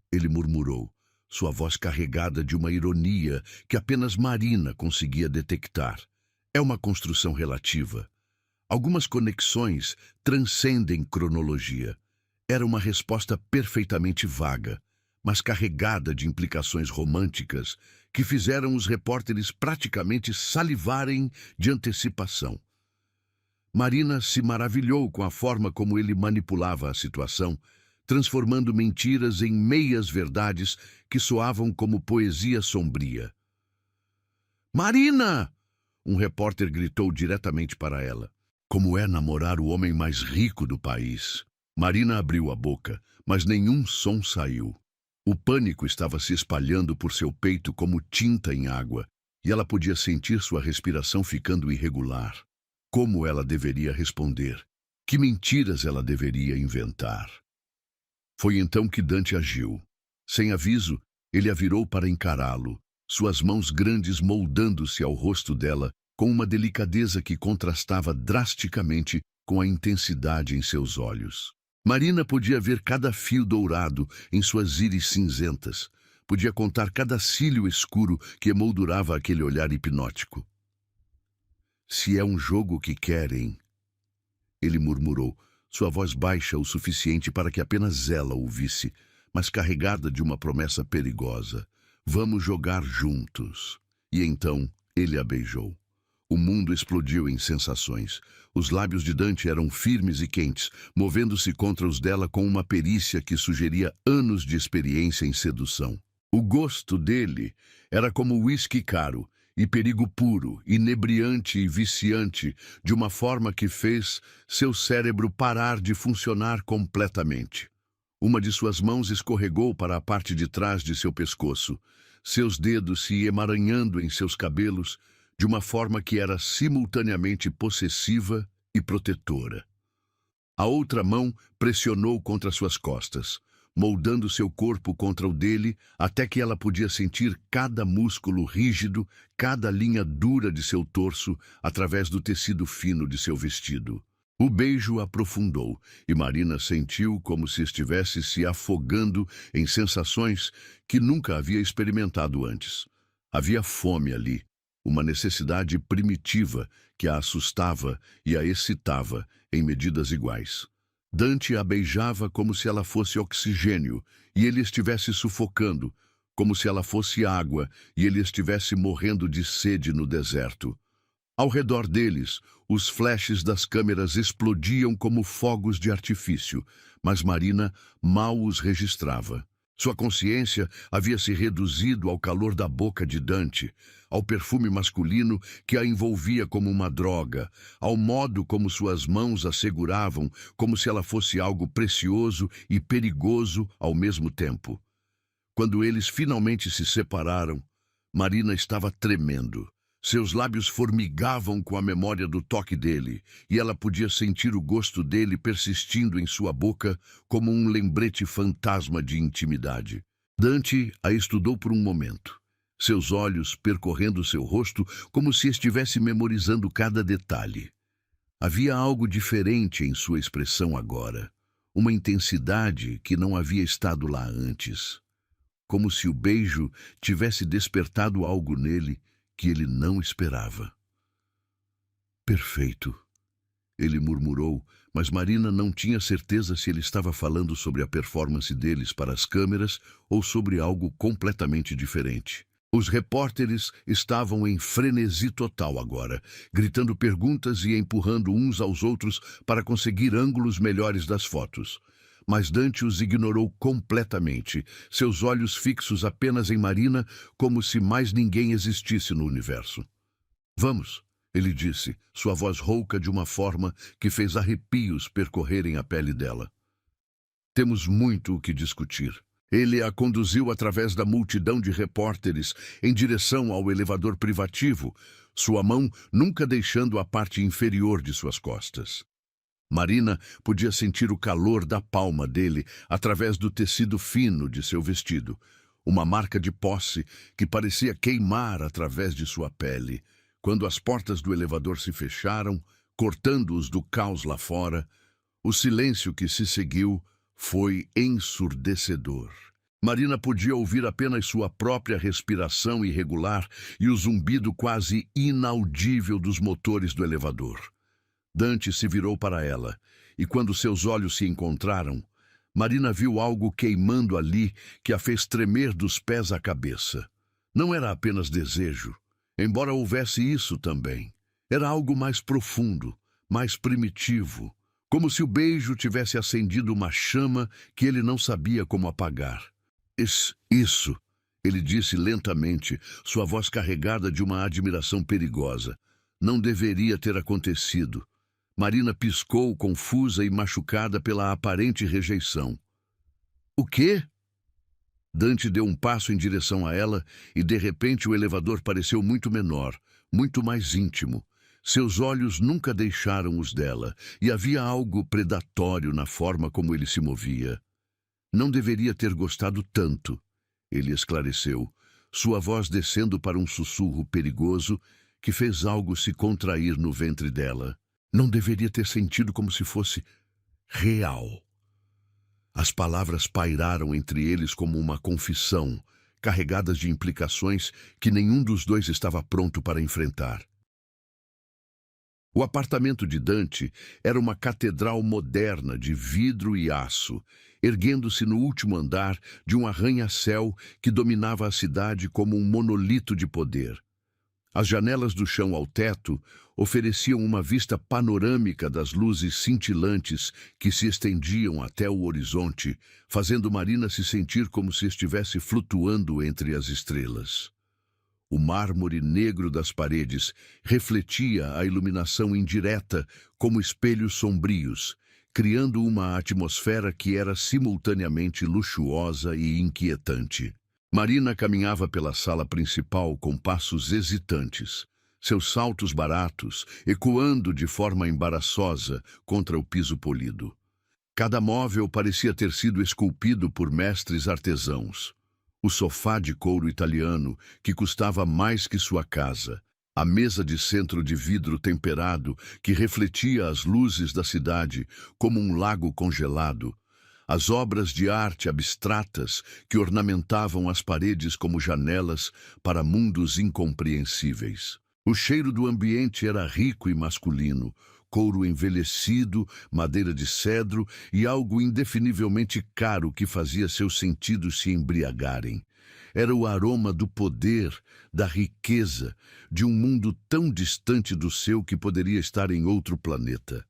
ele murmurou, sua voz carregada de uma ironia que apenas Marina conseguia detectar. É uma construção relativa. Algumas conexões transcendem cronologia. Era uma resposta perfeitamente vaga, mas carregada de implicações românticas que fizeram os repórteres praticamente salivarem de antecipação. Marina se maravilhou com a forma como ele manipulava a situação, transformando mentiras em meias-verdades que soavam como poesia sombria. "Marina!" Um repórter gritou diretamente para ela. Como é namorar o homem mais rico do país? Marina abriu a boca, mas nenhum som saiu. O pânico estava se espalhando por seu peito como tinta em água, e ela podia sentir sua respiração ficando irregular. Como ela deveria responder? Que mentiras ela deveria inventar? Foi então que Dante agiu. Sem aviso, ele a virou para encará-lo, suas mãos grandes moldando-se ao rosto dela com uma delicadeza que contrastava drasticamente com a intensidade em seus olhos. Marina podia ver cada fio dourado em suas íris cinzentas, podia contar cada cílio escuro que emoldurava aquele olhar hipnótico. "Se é um jogo que querem," ele murmurou, sua voz baixa o suficiente para que apenas ela ouvisse, mas carregada de uma promessa perigosa. "Vamos jogar juntos." E então ele a beijou. O mundo explodiu em sensações. Os lábios de Dante eram firmes e quentes, movendo-se contra os dela com uma perícia que sugeria anos de experiência em sedução. O gosto dele era como uísque caro, e perigo puro, inebriante e viciante, de uma forma que fez seu cérebro parar de funcionar completamente. Uma de suas mãos escorregou para a parte de trás de seu pescoço, seus dedos se emaranhando em seus cabelos, de uma forma que era simultaneamente possessiva e protetora. A outra mão pressionou contra suas costas, moldando seu corpo contra o dele até que ela podia sentir cada músculo rígido, cada linha dura de seu torso através do tecido fino de seu vestido. O beijo aprofundou e Marina sentiu como se estivesse se afogando em sensações que nunca havia experimentado antes. Havia fome ali, uma necessidade primitiva que a assustava e a excitava em medidas iguais. Dante a beijava como se ela fosse oxigênio e ele estivesse sufocando, como se ela fosse água e ele estivesse morrendo de sede no deserto. Ao redor deles, os flashes das câmeras explodiam como fogos de artifício, mas Marina mal os registrava. Sua consciência havia se reduzido ao calor da boca de Dante, ao perfume masculino que a envolvia como uma droga, ao modo como suas mãos a seguravam, como se ela fosse algo precioso e perigoso ao mesmo tempo. Quando eles finalmente se separaram, Marina estava tremendo. Seus lábios formigavam com a memória do toque dele, e ela podia sentir o gosto dele persistindo em sua boca como um lembrete fantasma de intimidade. Dante a estudou por um momento, seus olhos percorrendo seu rosto como se estivesse memorizando cada detalhe. Havia algo diferente em sua expressão agora, uma intensidade que não havia estado lá antes, como se o beijo tivesse despertado algo nele que ele não esperava. "Perfeito", ele murmurou, mas Marina não tinha certeza se ele estava falando sobre a performance deles para as câmeras ou sobre algo completamente diferente. Os repórteres estavam em frenesi total agora, gritando perguntas e empurrando uns aos outros para conseguir ângulos melhores das fotos. Mas Dante os ignorou completamente, seus olhos fixos apenas em Marina, como se mais ninguém existisse no universo. Vamos, ele disse, sua voz rouca de uma forma que fez arrepios percorrerem a pele dela. Temos muito o que discutir. Ele a conduziu através da multidão de repórteres em direção ao elevador privativo, sua mão nunca deixando a parte inferior de suas costas. Marina podia sentir o calor da palma dele através do tecido fino de seu vestido, uma marca de posse que parecia queimar através de sua pele. Quando as portas do elevador se fecharam, cortando-os do caos lá fora, o silêncio que se seguiu foi ensurdecedor. Marina podia ouvir apenas sua própria respiração irregular e o zumbido quase inaudível dos motores do elevador. Dante se virou para ela, e quando seus olhos se encontraram, Marina viu algo queimando ali que a fez tremer dos pés à cabeça. Não era apenas desejo, embora houvesse isso também. Era algo mais profundo, mais primitivo, como se o beijo tivesse acendido uma chama que ele não sabia como apagar. Isso, ele disse lentamente, sua voz carregada de uma admiração perigosa. Não deveria ter acontecido. Marina piscou, confusa e machucada pela aparente rejeição. O quê? Dante deu um passo em direção a ela e, de repente, o elevador pareceu muito menor, muito mais íntimo. Seus olhos nunca deixaram os dela, e havia algo predatório na forma como ele se movia. Não deveria ter gostado tanto, ele esclareceu, sua voz descendo para um sussurro perigoso que fez algo se contrair no ventre dela. Não deveria ter sentido como se fosse real. As palavras pairaram entre eles como uma confissão, carregadas de implicações que nenhum dos dois estava pronto para enfrentar. O apartamento de Dante era uma catedral moderna de vidro e aço, erguendo-se no último andar de um arranha-céu que dominava a cidade como um monolito de poder. As janelas do chão ao teto ofereciam uma vista panorâmica das luzes cintilantes que se estendiam até o horizonte, fazendo Marina se sentir como se estivesse flutuando entre as estrelas. O mármore negro das paredes refletia a iluminação indireta como espelhos sombrios, criando uma atmosfera que era simultaneamente luxuosa e inquietante. Marina caminhava pela sala principal com passos hesitantes, seus saltos baratos ecoando de forma embaraçosa contra o piso polido. Cada móvel parecia ter sido esculpido por mestres artesãos. O sofá de couro italiano, que custava mais que sua casa, a mesa de centro de vidro temperado, que refletia as luzes da cidade como um lago congelado, as obras de arte abstratas que ornamentavam as paredes como janelas para mundos incompreensíveis. O cheiro do ambiente era rico e masculino, couro envelhecido, madeira de cedro e algo indefinivelmente caro que fazia seus sentidos se embriagarem. Era o aroma do poder, da riqueza, de um mundo tão distante do seu que poderia estar em outro planeta.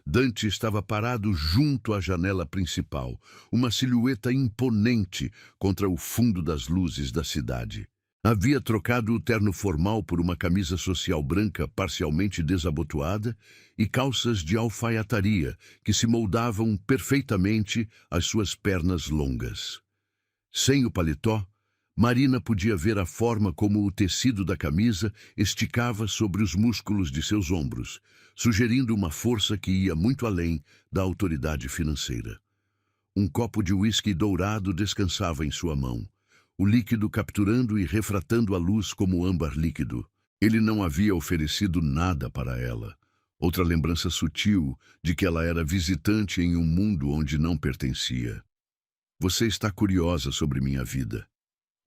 Dante estava parado junto à janela principal, uma silhueta imponente contra o fundo das luzes da cidade. Havia trocado o terno formal por uma camisa social branca parcialmente desabotoada e calças de alfaiataria que se moldavam perfeitamente às suas pernas longas. Sem o paletó, Marina podia ver a forma como o tecido da camisa esticava sobre os músculos de seus ombros, sugerindo uma força que ia muito além da autoridade financeira. Um copo de uísque dourado descansava em sua mão, o líquido capturando e refratando a luz como âmbar líquido. Ele não havia oferecido nada para ela. Outra lembrança sutil de que ela era visitante em um mundo onde não pertencia. Você está curiosa sobre minha vida.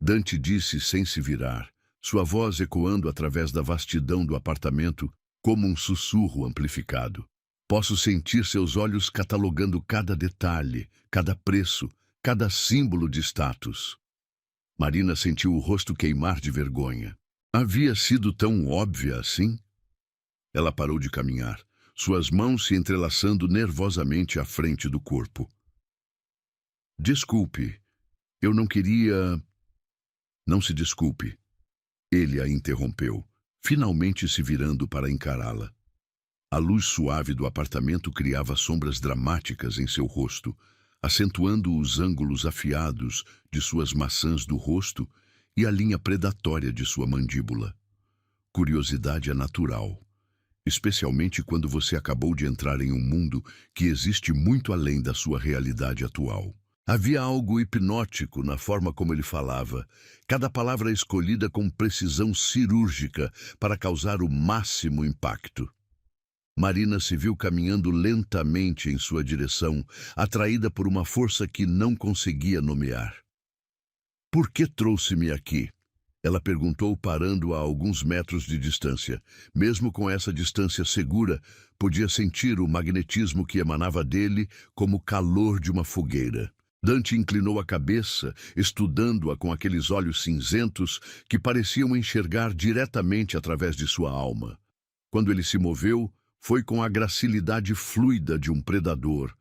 Dante disse sem se virar, sua voz ecoando através da vastidão do apartamento como um sussurro amplificado. Posso sentir seus olhos catalogando cada detalhe, cada preço, cada símbolo de status. Marina sentiu o rosto queimar de vergonha. Havia sido tão óbvia assim? Ela parou de caminhar, suas mãos se entrelaçando nervosamente à frente do corpo. Desculpe, eu não queria... Não se desculpe. Ele a interrompeu, finalmente se virando para encará-la. A luz suave do apartamento criava sombras dramáticas em seu rosto, acentuando os ângulos afiados de suas maçãs do rosto e a linha predatória de sua mandíbula. Curiosidade é natural, especialmente quando você acabou de entrar em um mundo que existe muito além da sua realidade atual. Havia algo hipnótico na forma como ele falava, cada palavra escolhida com precisão cirúrgica para causar o máximo impacto. Marina se viu caminhando lentamente em sua direção, atraída por uma força que não conseguia nomear. "Por que trouxe-me aqui?" Ela perguntou, parando a alguns metros de distância. Mesmo com essa distância segura, podia sentir o magnetismo que emanava dele como o calor de uma fogueira. Dante inclinou a cabeça, estudando-a com aqueles olhos cinzentos que pareciam enxergar diretamente através de sua alma. Quando ele se moveu, foi com a gracilidade fluida de um predador.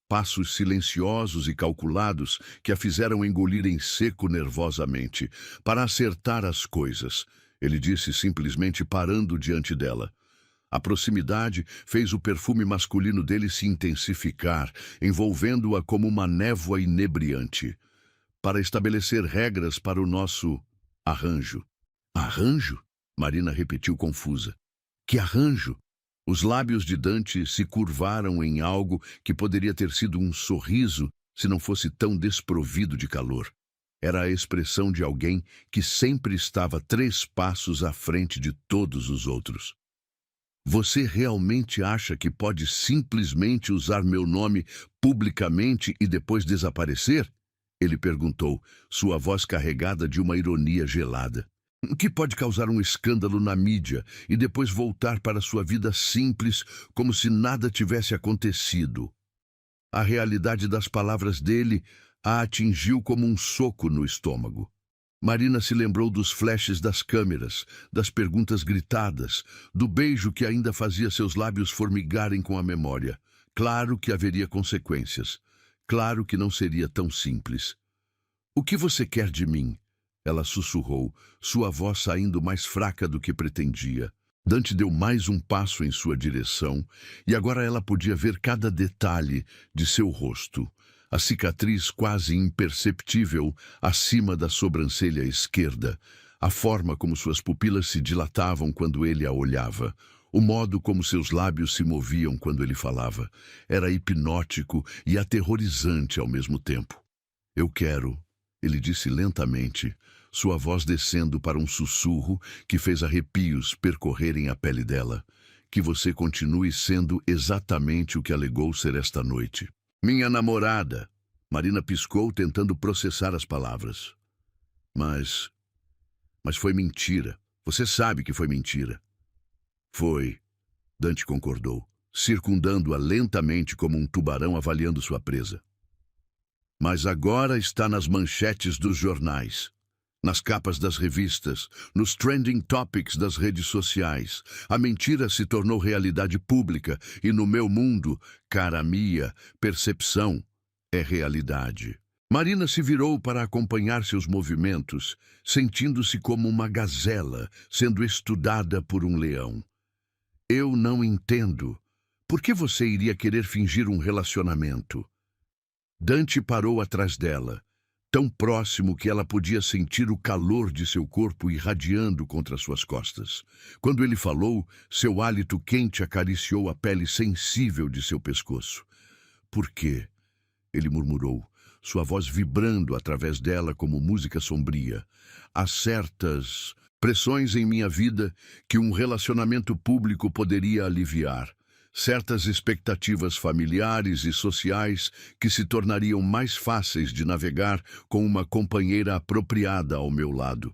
Passos silenciosos e calculados que a fizeram engolir em seco nervosamente, para acertar as coisas. Ele disse simplesmente parando diante dela. A proximidade fez o perfume masculino dele se intensificar, envolvendo-a como uma névoa inebriante. Para estabelecer regras para o nosso arranjo. Arranjo? Marina repetiu confusa. Que arranjo? Os lábios de Dante se curvaram em algo que poderia ter sido um sorriso se não fosse tão desprovido de calor. Era a expressão de alguém que sempre estava 3 passos à frente de todos os outros. Você realmente acha que pode simplesmente usar meu nome publicamente e depois desaparecer? Ele perguntou, sua voz carregada de uma ironia gelada. Que pode causar um escândalo na mídia e depois voltar para sua vida simples como se nada tivesse acontecido. A realidade das palavras dele a atingiu como um soco no estômago. Marina se lembrou dos flashes das câmeras, das perguntas gritadas, do beijo que ainda fazia seus lábios formigarem com a memória. Claro que haveria consequências. Claro que não seria tão simples. "O que você quer de mim?" Ela sussurrou, sua voz saindo mais fraca do que pretendia. Dante deu mais um passo em sua direção, e agora ela podia ver cada detalhe de seu rosto. A cicatriz quase imperceptível acima da sobrancelha esquerda, a forma como suas pupilas se dilatavam quando ele a olhava, o modo como seus lábios se moviam quando ele falava. Era hipnótico e aterrorizante ao mesmo tempo. "Eu quero", ele disse lentamente, sua voz descendo para um sussurro que fez arrepios percorrerem a pele dela, "que você continue sendo exatamente o que alegou ser esta noite." "Minha namorada." Marina piscou, tentando processar as palavras. Mas foi mentira. Você sabe que foi mentira." "Foi." Dante concordou, circundando-a lentamente como um tubarão avaliando sua presa. "Mas agora está nas manchetes dos jornais, nas capas das revistas, nos trending topics das redes sociais. A mentira se tornou realidade pública e no meu mundo, cara minha, percepção é realidade." Marina se virou para acompanhar seus movimentos, sentindo-se como uma gazela sendo estudada por um leão. "Eu não entendo. Por que você iria querer fingir um relacionamento?" Dante parou atrás dela, tão próximo que ela podia sentir o calor de seu corpo irradiando contra suas costas. Quando ele falou, seu hálito quente acariciou a pele sensível de seu pescoço. "Por quê?" ele murmurou, sua voz vibrando através dela como música sombria. "Há certas pressões em minha vida que um relacionamento público poderia aliviar. Certas expectativas familiares e sociais que se tornariam mais fáceis de navegar com uma companheira apropriada ao meu lado."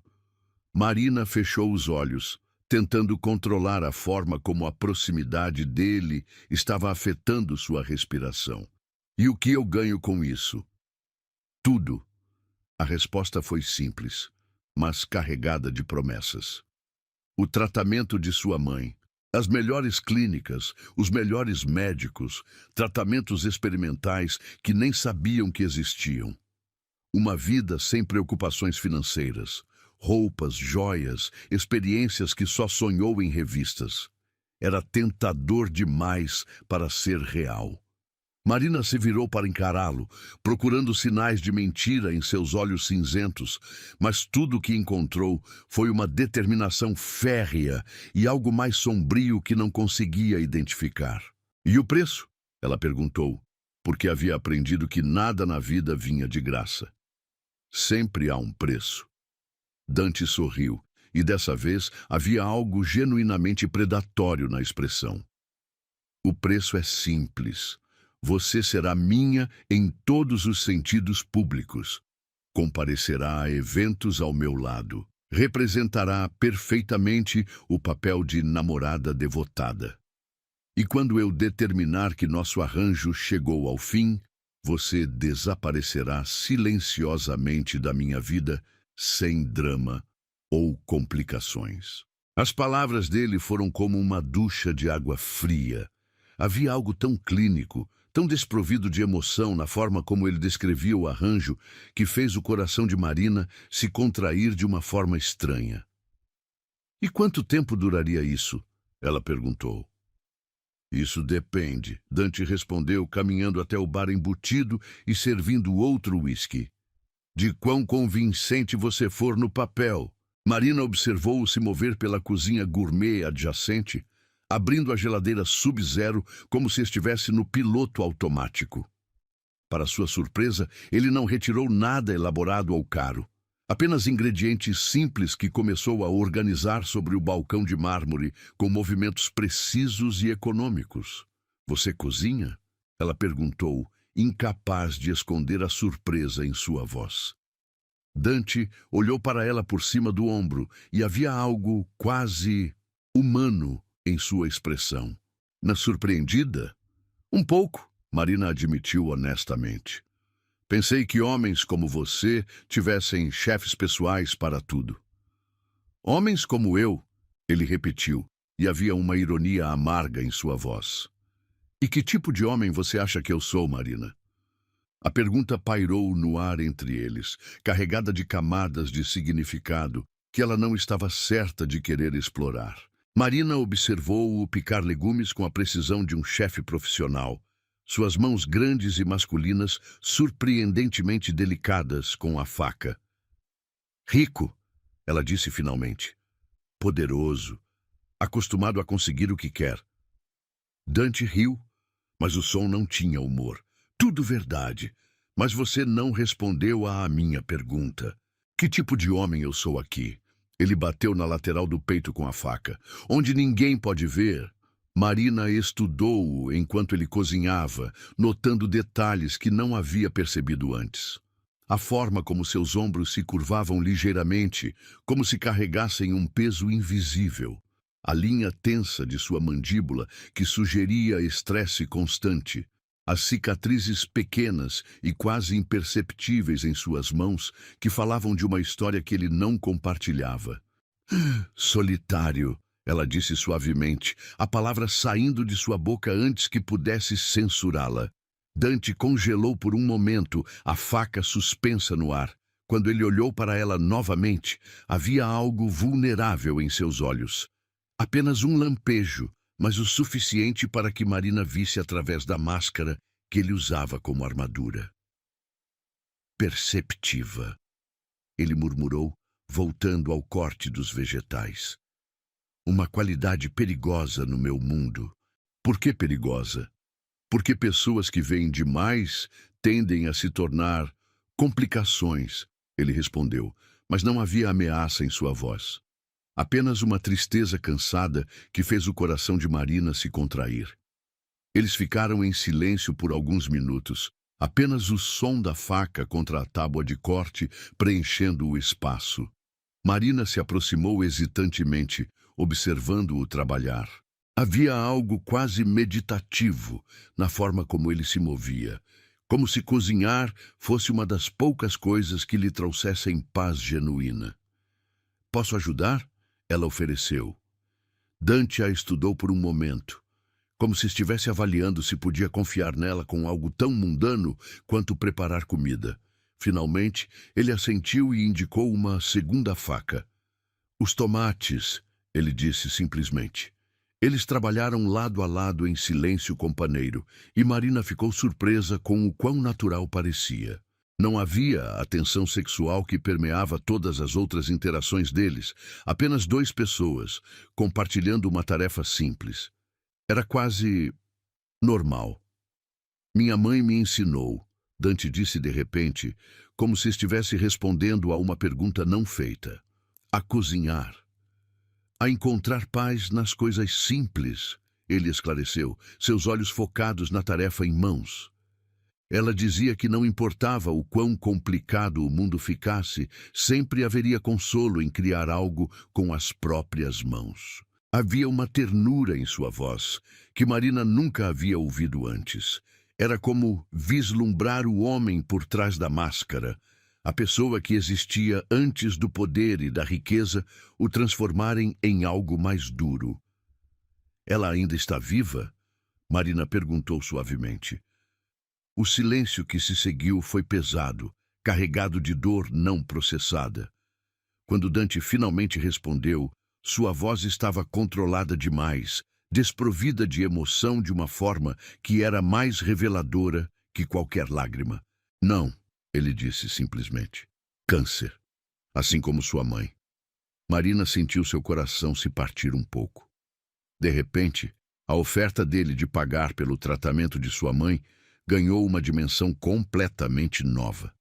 Marina fechou os olhos, tentando controlar a forma como a proximidade dele estava afetando sua respiração. "E o que eu ganho com isso?" "Tudo." A resposta foi simples, mas carregada de promessas. O tratamento de sua mãe, as melhores clínicas, os melhores médicos, tratamentos experimentais que nem sabiam que existiam. Uma vida sem preocupações financeiras, roupas, joias, experiências que só sonhou em revistas. Era tentador demais para ser real. Marina se virou para encará-lo, procurando sinais de mentira em seus olhos cinzentos, mas tudo o que encontrou foi uma determinação férrea e algo mais sombrio que não conseguia identificar. E o preço? Ela perguntou, porque havia aprendido que nada na vida vinha de graça. Sempre há um preço. Dante sorriu, e dessa vez havia algo genuinamente predatório na expressão. O preço é simples. Você será minha em todos os sentidos públicos. Comparecerá a eventos ao meu lado. Representará perfeitamente o papel de namorada devotada. E quando eu determinar que nosso arranjo chegou ao fim, você desaparecerá silenciosamente da minha vida, sem drama ou complicações. As palavras dele foram como uma ducha de água fria. Havia algo tão clínico, tão desprovido de emoção na forma como ele descrevia o arranjo, que fez o coração de Marina se contrair de uma forma estranha. E quanto tempo duraria isso? Ela perguntou. Isso depende, Dante respondeu, caminhando até o bar embutido e servindo outro uísque. De quão convincente você for no papel. Marina observou-o se mover pela cozinha gourmet adjacente, abrindo a geladeira sub-zero como se estivesse no piloto automático. Para sua surpresa, ele não retirou nada elaborado ou caro. Apenas ingredientes simples que começou a organizar sobre o balcão de mármore com movimentos precisos e econômicos. Você cozinha? Ela perguntou, incapaz de esconder a surpresa em sua voz. Dante olhou para ela por cima do ombro e havia algo quase humano em sua expressão. Na surpreendida? Um pouco, Marina admitiu honestamente. Pensei que homens como você tivessem chefes pessoais para tudo. Homens como eu, ele repetiu, e havia uma ironia amarga em sua voz. E que tipo de homem você acha que eu sou, Marina? A pergunta pairou no ar entre eles, carregada de camadas de significado que ela não estava certa de querer explorar. Marina observou-o picar legumes com a precisão de um chefe profissional, suas mãos grandes e masculinas surpreendentemente delicadas com a faca. Rico, ela disse finalmente. Poderoso, acostumado a conseguir o que quer. Dante riu, mas o som não tinha humor. Tudo verdade, mas você não respondeu à minha pergunta. Que tipo de homem eu sou aqui? Ele bateu na lateral do peito com a faca. Onde ninguém pode ver. Marina estudou-o enquanto ele cozinhava, notando detalhes que não havia percebido antes. A forma como seus ombros se curvavam ligeiramente, como se carregassem um peso invisível. A linha tensa de sua mandíbula, que sugeria estresse constante. As cicatrizes pequenas e quase imperceptíveis em suas mãos, que falavam de uma história que ele não compartilhava. Solitário, ela disse suavemente, a palavra saindo de sua boca antes que pudesse censurá-la. Dante congelou por um momento, a faca suspensa no ar. Quando ele olhou para ela novamente, havia algo vulnerável em seus olhos. Apenas um lampejo, mas o suficiente para que Marina visse através da máscara que ele usava como armadura. Perceptiva, ele murmurou, voltando ao corte dos vegetais. Uma qualidade perigosa no meu mundo. Por que perigosa? Porque pessoas que veem demais tendem a se tornar complicações, ele respondeu, mas não havia ameaça em sua voz. Apenas uma tristeza cansada que fez o coração de Marina se contrair. Eles ficaram em silêncio por alguns minutos, apenas o som da faca contra a tábua de corte preenchendo o espaço. Marina se aproximou hesitantemente, observando-o trabalhar. Havia algo quase meditativo na forma como ele se movia, como se cozinhar fosse uma das poucas coisas que lhe trouxessem paz genuína. Posso ajudar? Ela ofereceu. Dante a estudou por um momento, como se estivesse avaliando se podia confiar nela com algo tão mundano quanto preparar comida. Finalmente, ele assentiu e indicou uma segunda faca. Os tomates, ele disse simplesmente. Eles trabalharam lado a lado em silêncio companheiro, e Marina ficou surpresa com o quão natural parecia. Não havia a tensão sexual que permeava todas as outras interações deles, apenas duas pessoas, compartilhando uma tarefa simples. Era quase normal. Minha mãe me ensinou, Dante disse de repente, como se estivesse respondendo a uma pergunta não feita, a cozinhar. A encontrar paz nas coisas simples, ele esclareceu, seus olhos focados na tarefa em mãos. Ela dizia que não importava o quão complicado o mundo ficasse, sempre haveria consolo em criar algo com as próprias mãos. Havia uma ternura em sua voz, que Marina nunca havia ouvido antes. Era como vislumbrar o homem por trás da máscara, a pessoa que existia antes do poder e da riqueza o transformarem em algo mais duro. Ela ainda está viva? Marina perguntou suavemente. O silêncio que se seguiu foi pesado, carregado de dor não processada. Quando Dante finalmente respondeu, sua voz estava controlada demais, desprovida de emoção de uma forma que era mais reveladora que qualquer lágrima. Não, ele disse simplesmente. Câncer, assim como sua mãe. Marina sentiu seu coração se partir um pouco. De repente, a oferta dele de pagar pelo tratamento de sua mãe ganhou uma dimensão completamente nova.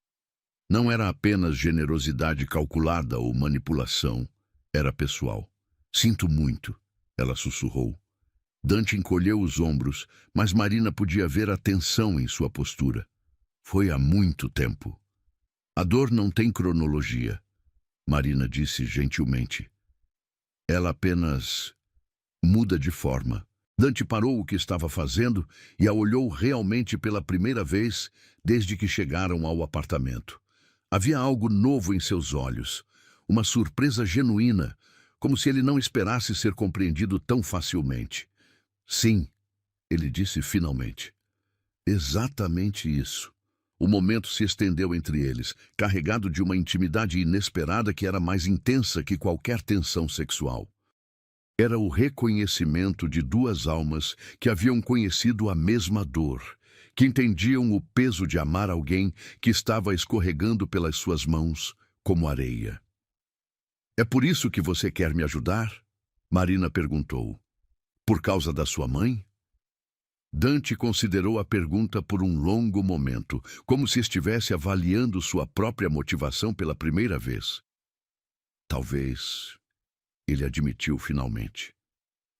Não era apenas generosidade calculada ou manipulação, era pessoal. Sinto muito, ela sussurrou. Dante encolheu os ombros, mas Marina podia ver a tensão em sua postura. Foi há muito tempo. A dor não tem cronologia, Marina disse gentilmente. Ela apenas muda de forma. Dante parou o que estava fazendo e a olhou realmente pela primeira vez desde que chegaram ao apartamento. Havia algo novo em seus olhos, uma surpresa genuína, como se ele não esperasse ser compreendido tão facilmente. Sim, ele disse finalmente. Exatamente isso. O momento se estendeu entre eles, carregado de uma intimidade inesperada que era mais intensa que qualquer tensão sexual. Era o reconhecimento de duas almas que haviam conhecido a mesma dor, que entendiam o peso de amar alguém que estava escorregando pelas suas mãos como areia. É por isso que você quer me ajudar? Marina perguntou. Por causa da sua mãe? Dante considerou a pergunta por um longo momento, como se estivesse avaliando sua própria motivação pela primeira vez. Talvez, ele admitiu finalmente.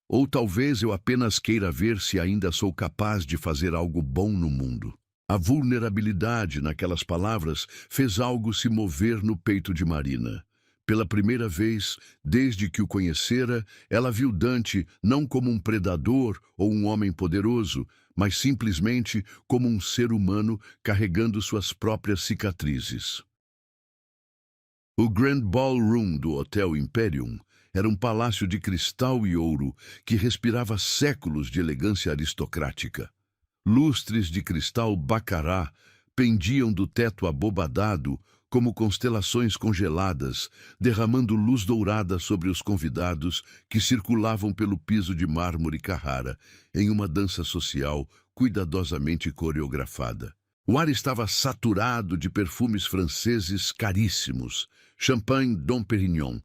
Ou talvez eu apenas queira ver se ainda sou capaz de fazer algo bom no mundo. A vulnerabilidade naquelas palavras fez algo se mover no peito de Marina. Pela primeira vez, desde que o conhecera, ela viu Dante não como um predador ou um homem poderoso, mas simplesmente como um ser humano carregando suas próprias cicatrizes. O Grand Ballroom do Hotel Imperium era um palácio de cristal e ouro que respirava séculos de elegância aristocrática. Lustres de cristal bacará pendiam do teto abobadado como constelações congeladas, derramando luz dourada sobre os convidados que circulavam pelo piso de mármore Carrara, em uma dança social cuidadosamente coreografada. O ar estava saturado de perfumes franceses caríssimos, champanhe Dom Pérignon,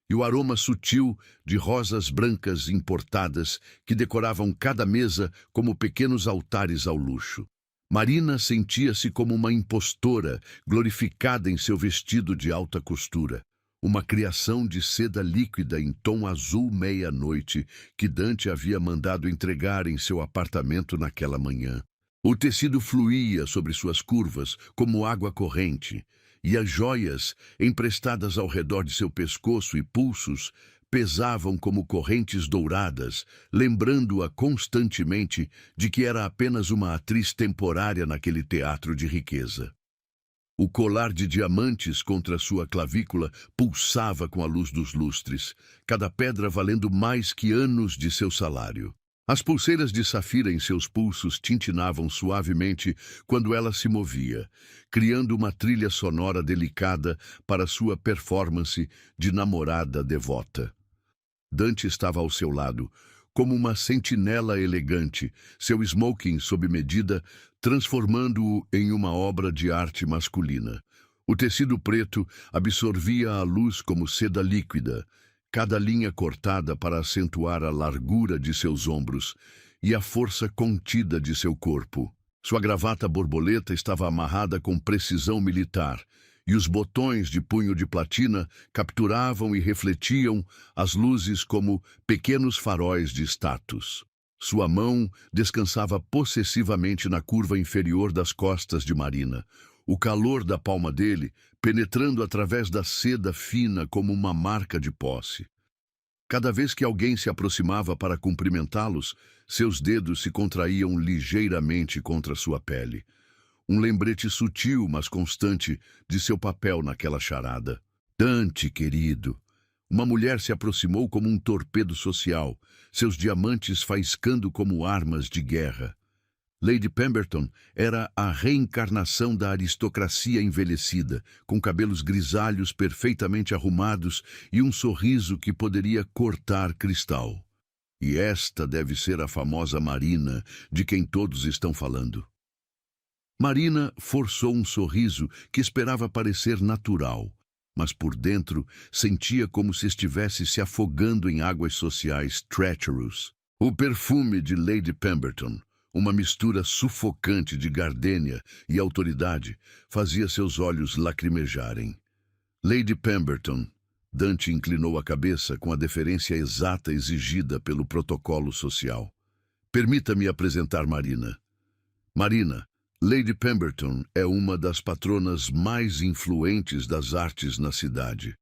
e o aroma sutil de rosas brancas importadas que decoravam cada mesa como pequenos altares ao luxo. Marina sentia-se como uma impostora glorificada em seu vestido de alta costura, uma criação de seda líquida em tom azul meia-noite que Dante havia mandado entregar em seu apartamento naquela manhã. O tecido fluía sobre suas curvas como água corrente, e as joias, emprestadas ao redor de seu pescoço e pulsos, pesavam como correntes douradas, lembrando-a constantemente de que era apenas uma atriz temporária naquele teatro de riqueza. O colar de diamantes contra sua clavícula pulsava com a luz dos lustres, cada pedra valendo mais que anos de seu salário. As pulseiras de safira em seus pulsos tintinavam suavemente quando ela se movia, criando uma trilha sonora delicada para sua performance de namorada devota. Dante estava ao seu lado, como uma sentinela elegante, seu smoking sob medida, transformando-o em uma obra de arte masculina. O tecido preto absorvia a luz como seda líquida, cada linha cortada para acentuar a largura de seus ombros e a força contida de seu corpo. Sua gravata borboleta estava amarrada com precisão militar, e os botões de punho de platina capturavam e refletiam as luzes como pequenos faróis de status. Sua mão descansava possessivamente na curva inferior das costas de Marina, o calor da palma dele penetrando através da seda fina como uma marca de posse. Cada vez que alguém se aproximava para cumprimentá-los, seus dedos se contraíam ligeiramente contra sua pele. Um lembrete sutil, mas constante, de seu papel naquela charada. Dante, querido. Uma mulher se aproximou como um torpedo social, seus diamantes faiscando como armas de guerra. Lady Pemberton era a reencarnação da aristocracia envelhecida, com cabelos grisalhos perfeitamente arrumados e um sorriso que poderia cortar cristal. E esta deve ser a famosa Marina, de quem todos estão falando. Marina forçou um sorriso que esperava parecer natural, mas por dentro sentia como se estivesse se afogando em águas sociais treacherous. O perfume de Lady Pemberton, uma mistura sufocante de gardênia e autoridade, fazia seus olhos lacrimejarem. Lady Pemberton. Dante inclinou a cabeça com a deferência exata exigida pelo protocolo social. Permita-me apresentar Marina. Marina, Lady Pemberton é uma das patronas mais influentes das artes na cidade.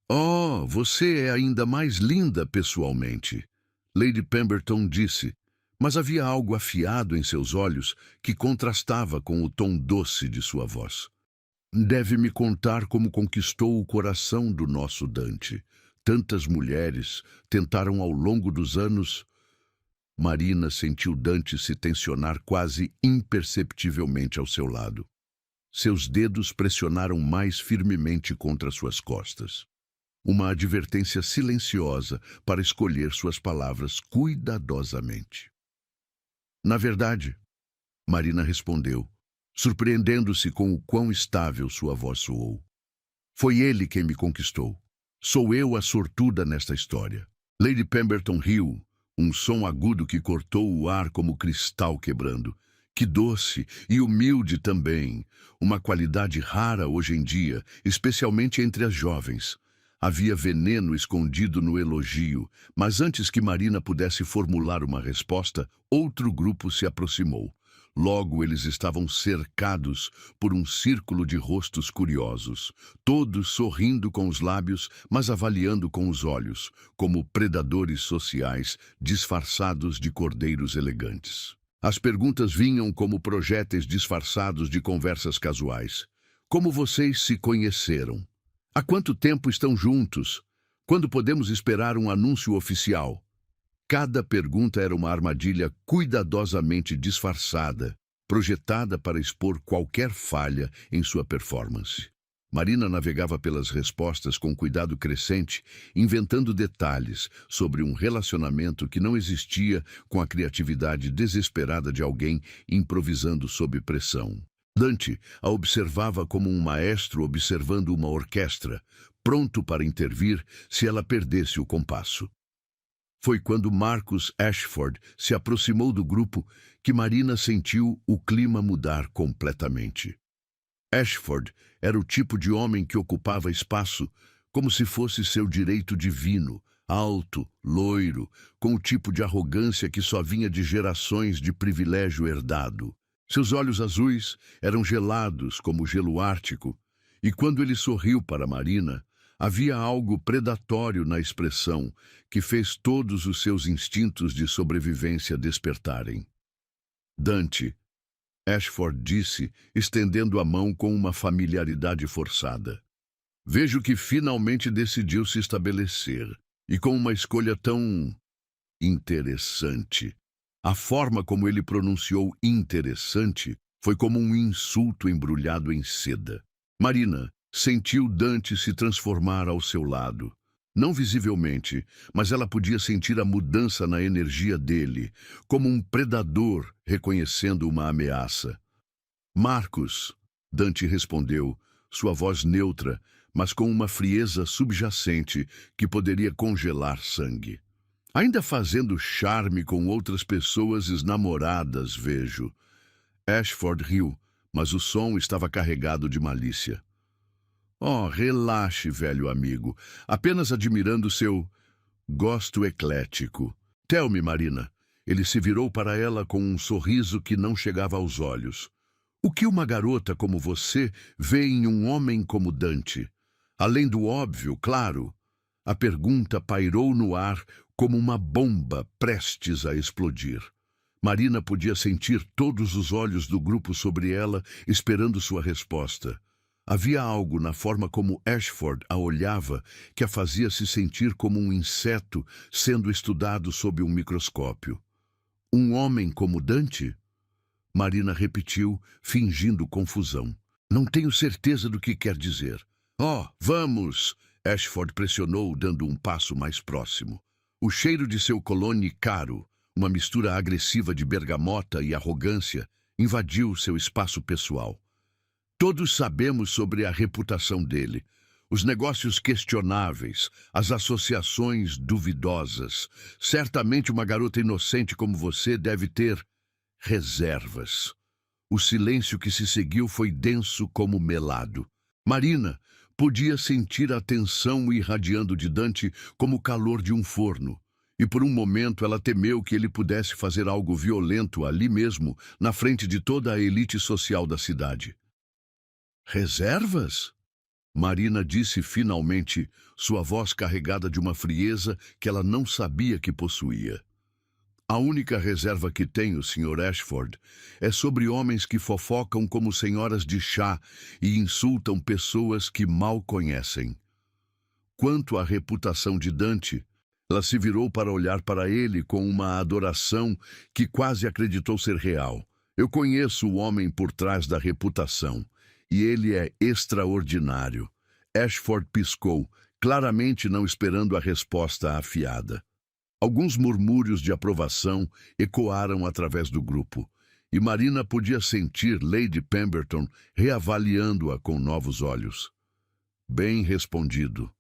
Oh, você é ainda mais linda pessoalmente, Lady Pemberton disse, mas havia algo afiado em seus olhos que contrastava com o tom doce de sua voz. Deve me contar como conquistou o coração do nosso Dante. Tantas mulheres tentaram ao longo dos anos. Marina sentiu Dante se tensionar quase imperceptivelmente ao seu lado. Seus dedos pressionaram mais firmemente contra suas costas. Uma advertência silenciosa para escolher suas palavras cuidadosamente. Na verdade, Marina respondeu, surpreendendo-se com o quão estável sua voz soou. Foi ele quem me conquistou. Sou eu a sortuda nesta história. Lady Pemberton riu, um som agudo que cortou o ar como cristal quebrando. Que doce e humilde também, uma qualidade rara hoje em dia, especialmente entre as jovens. Havia veneno escondido no elogio, mas antes que Marina pudesse formular uma resposta, outro grupo se aproximou. Logo eles estavam cercados por um círculo de rostos curiosos, todos sorrindo com os lábios, mas avaliando com os olhos, como predadores sociais disfarçados de cordeiros elegantes. As perguntas vinham como projéteis disfarçados de conversas casuais. Como vocês se conheceram? Há quanto tempo estão juntos? Quando podemos esperar um anúncio oficial? Cada pergunta era uma armadilha cuidadosamente disfarçada, projetada para expor qualquer falha em sua performance. Marina navegava pelas respostas com cuidado crescente, inventando detalhes sobre um relacionamento que não existia, com a criatividade desesperada de alguém improvisando sob pressão. Dante a observava como um maestro observando uma orquestra, pronto para intervir se ela perdesse o compasso. Foi quando Marcus Ashford se aproximou do grupo que Marina sentiu o clima mudar completamente. Ashford era o tipo de homem que ocupava espaço como se fosse seu direito divino, alto, loiro, com o tipo de arrogância que só vinha de gerações de privilégio herdado. Seus olhos azuis eram gelados como o gelo ártico, e quando ele sorriu para Marina, Havia algo predatório na expressão que fez todos os seus instintos de sobrevivência despertarem. Dante, Ashford disse, estendendo a mão com uma familiaridade forçada. Vejo que finalmente decidiu se estabelecer, e com uma escolha tão interessante. A forma como ele pronunciou interessante foi como um insulto embrulhado em seda. Marina sentiu Dante se transformar ao seu lado. Não visivelmente, mas ela podia sentir a mudança na energia dele, como um predador reconhecendo uma ameaça. Marcos, Dante respondeu, sua voz neutra, mas com uma frieza subjacente que poderia congelar sangue. Ainda fazendo charme com outras pessoas ex-namoradas, vejo. Ashford riu, mas o som estava carregado de malícia. Oh, relaxe, velho amigo, apenas admirando seu gosto eclético. Tell-me, Marina. Ele se virou para ela com um sorriso que não chegava aos olhos. O que uma garota como você vê em um homem como Dante? Além do óbvio, claro. A pergunta pairou no ar como uma bomba prestes a explodir. Marina podia sentir todos os olhos do grupo sobre ela, esperando sua resposta. Havia algo na forma como Ashford a olhava que a fazia se sentir como um inseto sendo estudado sob um microscópio. Um homem como Dante? Marina repetiu, fingindo confusão. Não tenho certeza do que quer dizer. Oh, vamos! Ashford pressionou, dando um passo mais próximo. O cheiro de seu cologne caro, uma mistura agressiva de bergamota e arrogância, invadiu seu espaço pessoal. Todos sabemos sobre a reputação dele, os negócios questionáveis, as associações duvidosas. Certamente uma garota inocente como você deve ter reservas. O silêncio que se seguiu foi denso como melado. Marina podia sentir a tensão irradiando de Dante como o calor de um forno, e por um momento ela temeu que ele pudesse fazer algo violento ali mesmo, na frente de toda a elite social da cidade. Reservas? Marina disse finalmente, sua voz carregada de uma frieza que ela não sabia que possuía. A única reserva que tenho, Sr. Ashford, é sobre homens que fofocam como senhoras de chá e insultam pessoas que mal conhecem. Quanto à reputação de Dante, ela se virou para olhar para ele com uma adoração que quase acreditou ser real. Eu conheço o homem por trás da reputação, e ele é extraordinário. Ashford piscou, claramente não esperando a resposta afiada. Alguns murmúrios de aprovação ecoaram através do grupo, e Marina podia sentir Lady Pemberton reavaliando-a com novos olhos. Bem respondido,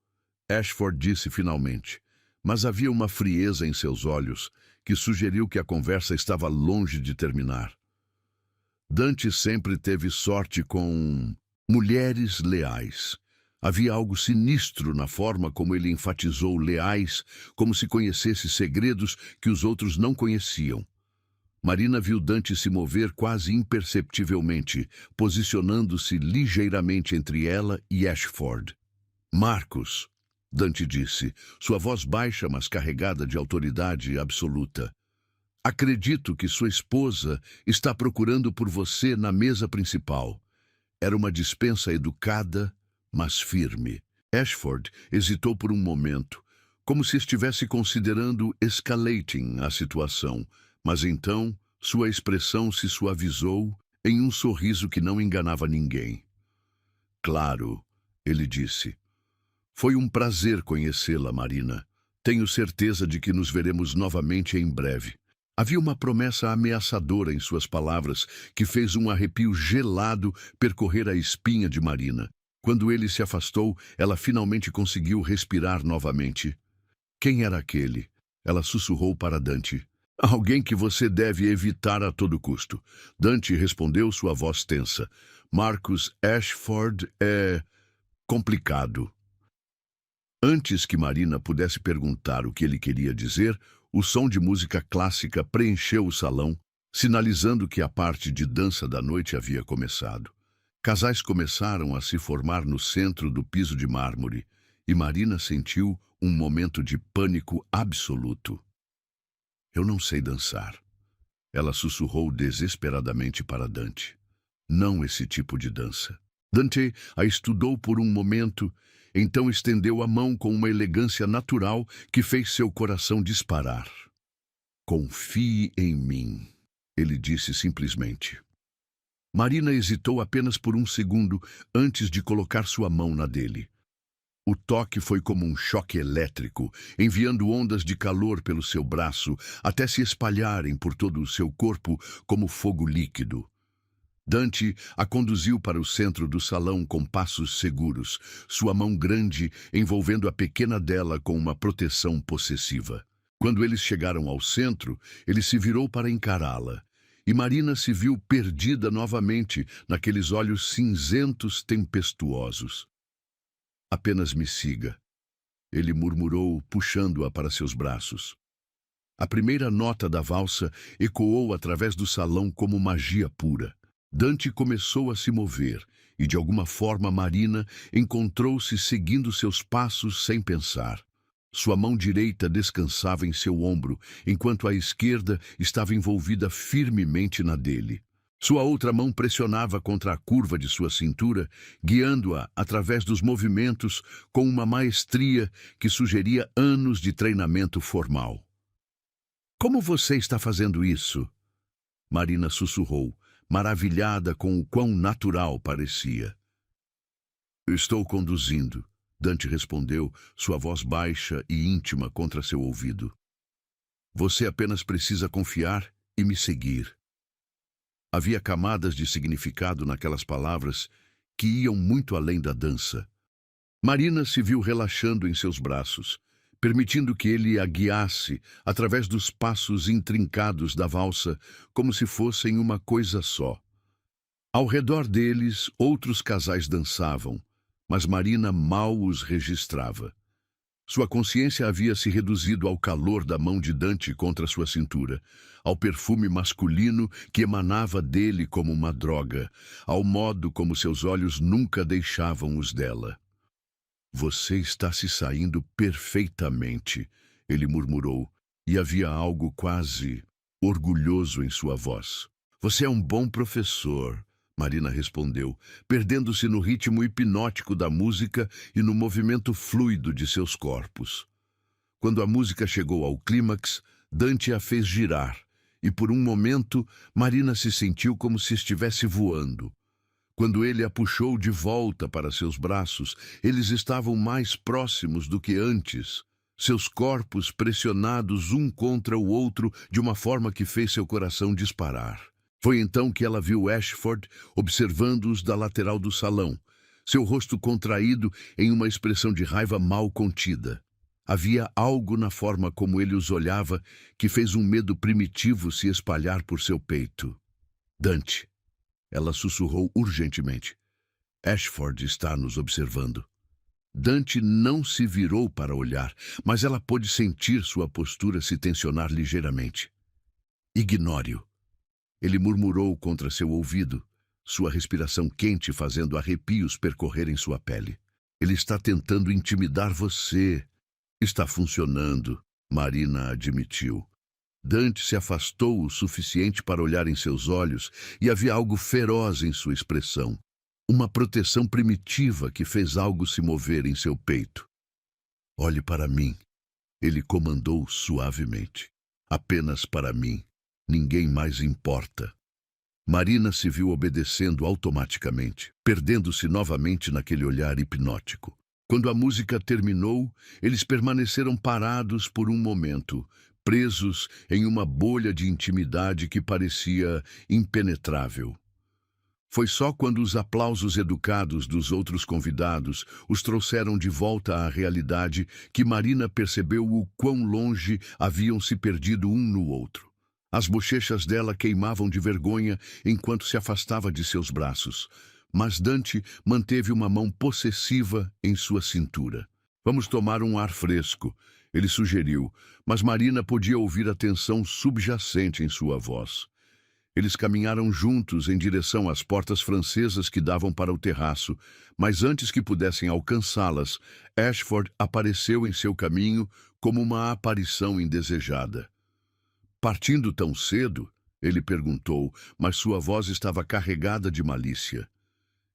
Ashford disse finalmente, mas havia uma frieza em seus olhos que sugeriu que a conversa estava longe de terminar. Dante sempre teve sorte com mulheres leais. Havia algo sinistro na forma como ele enfatizou leais, como se conhecesse segredos que os outros não conheciam. Marina viu Dante se mover quase imperceptivelmente, posicionando-se ligeiramente entre ela e Ashford. Marcos, Dante disse, sua voz baixa, mas carregada de autoridade absoluta. Acredito que sua esposa está procurando por você na mesa principal. Era uma dispensa educada, mas firme. Ashford hesitou por um momento, como se estivesse considerando escalating a situação, mas então sua expressão se suavizou em um sorriso que não enganava ninguém. Claro, ele disse. Foi um prazer conhecê-la, Marina. Tenho certeza de que nos veremos novamente em breve. Havia uma promessa ameaçadora em suas palavras que fez um arrepio gelado percorrer a espinha de Marina. Quando ele se afastou, ela finalmente conseguiu respirar novamente. Quem era aquele? Ela sussurrou para Dante. Alguém que você deve evitar a todo custo. Dante respondeu, sua voz tensa. Marcus Ashford é complicado. Antes que Marina pudesse perguntar o que ele queria dizer, o som de música clássica preencheu o salão, sinalizando que a parte de dança da noite havia começado. Casais começaram a se formar no centro do piso de mármore, e Marina sentiu um momento de pânico absoluto. Eu não sei dançar. Ela sussurrou desesperadamente para Dante. Não esse tipo de dança. Dante a estudou por um momento, então estendeu a mão com uma elegância natural que fez seu coração disparar. Confie em mim, ele disse simplesmente. Marina hesitou apenas por um segundo antes de colocar sua mão na dele. O toque foi como um choque elétrico, enviando ondas de calor pelo seu braço até se espalharem por todo o seu corpo como fogo líquido. Dante a conduziu para o centro do salão com passos seguros, sua mão grande envolvendo a pequena dela com uma proteção possessiva. Quando eles chegaram ao centro, ele se virou para encará-la, e Marina se viu perdida novamente naqueles olhos cinzentos tempestuosos. Apenas me siga, ele murmurou, puxando-a para seus braços. A primeira nota da valsa ecoou através do salão como magia pura. Dante começou a se mover, e de alguma forma Marina encontrou-se seguindo seus passos sem pensar. Sua mão direita descansava em seu ombro, enquanto a esquerda estava envolvida firmemente na dele. Sua outra mão pressionava contra a curva de sua cintura, guiando-a através dos movimentos com uma maestria que sugeria anos de treinamento formal. Como você está fazendo isso? Marina sussurrou, maravilhada com o quão natural parecia. Estou conduzindo, Dante respondeu, sua voz baixa e íntima contra seu ouvido. Você apenas precisa confiar e me seguir. Havia camadas de significado naquelas palavras que iam muito além da dança. Marina se viu relaxando em seus braços, permitindo que ele a guiasse através dos passos intrincados da valsa, como se fossem uma coisa só. Ao redor deles, outros casais dançavam, mas Marina mal os registrava. Sua consciência havia se reduzido ao calor da mão de Dante contra sua cintura, ao perfume masculino que emanava dele como uma droga, ao modo como seus olhos nunca deixavam os dela. Você está se saindo perfeitamente, ele murmurou, e havia algo quase orgulhoso em sua voz. Você é um bom professor, Marina respondeu, perdendo-se no ritmo hipnótico da música e no movimento fluido de seus corpos. Quando a música chegou ao clímax, Dante a fez girar, e por um momento Marina se sentiu como se estivesse voando. Quando ele a puxou de volta para seus braços, eles estavam mais próximos do que antes, seus corpos pressionados um contra o outro de uma forma que fez seu coração disparar. Foi então que ela viu Ashford observando-os da lateral do salão, seu rosto contraído em uma expressão de raiva mal contida. Havia algo na forma como ele os olhava que fez um medo primitivo se espalhar por seu peito. Dante, ela sussurrou urgentemente. Ashford está nos observando. Dante não se virou para olhar, mas ela pôde sentir sua postura se tensionar ligeiramente. Ignore-o. Ele murmurou contra seu ouvido, sua respiração quente fazendo arrepios percorrerem sua pele. Ele está tentando intimidar você. Está funcionando, Marina admitiu. Dante se afastou o suficiente para olhar em seus olhos e havia algo feroz em sua expressão. Uma proteção primitiva que fez algo se mover em seu peito. Olhe para mim, ele comandou suavemente. Apenas para mim. Ninguém mais importa. Marina se viu obedecendo automaticamente, perdendo-se novamente naquele olhar hipnótico. Quando a música terminou, eles permaneceram parados por um momento, presos em uma bolha de intimidade que parecia impenetrável. Foi só quando os aplausos educados dos outros convidados os trouxeram de volta à realidade que Marina percebeu o quão longe haviam se perdido um no outro. As bochechas dela queimavam de vergonha enquanto se afastava de seus braços, mas Dante manteve uma mão possessiva em sua cintura. Vamos tomar um ar fresco, ele sugeriu, mas Marina podia ouvir a tensão subjacente em sua voz. Eles caminharam juntos em direção às portas francesas que davam para o terraço, mas antes que pudessem alcançá-las, Ashford apareceu em seu caminho como uma aparição indesejada. Partindo tão cedo? Ele perguntou, mas sua voz estava carregada de malícia.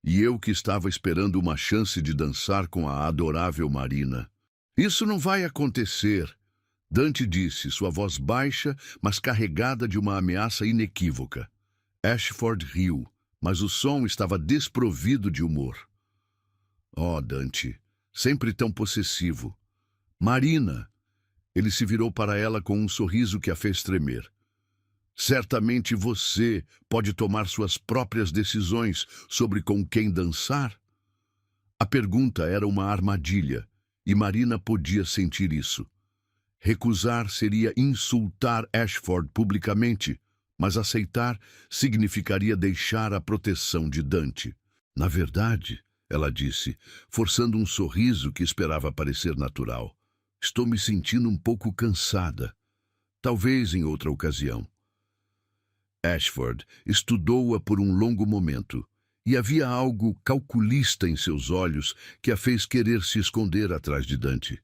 E eu que estava esperando uma chance de dançar com a adorável Marina. Isso não vai acontecer, Dante disse, sua voz baixa, mas carregada de uma ameaça inequívoca. Ashford riu, mas o som estava desprovido de humor. Oh, Dante, sempre tão possessivo. Marina! Ele se virou para ela com um sorriso que a fez tremer. Certamente você pode tomar suas próprias decisões sobre com quem dançar? A pergunta era uma armadilha, e Marina podia sentir isso. Recusar seria insultar Ashford publicamente, mas aceitar significaria deixar a proteção de Dante. Na verdade, ela disse, forçando um sorriso que esperava parecer natural, estou me sentindo um pouco cansada. Talvez em outra ocasião. Ashford estudou-a por um longo momento, e havia algo calculista em seus olhos que a fez querer se esconder atrás de Dante.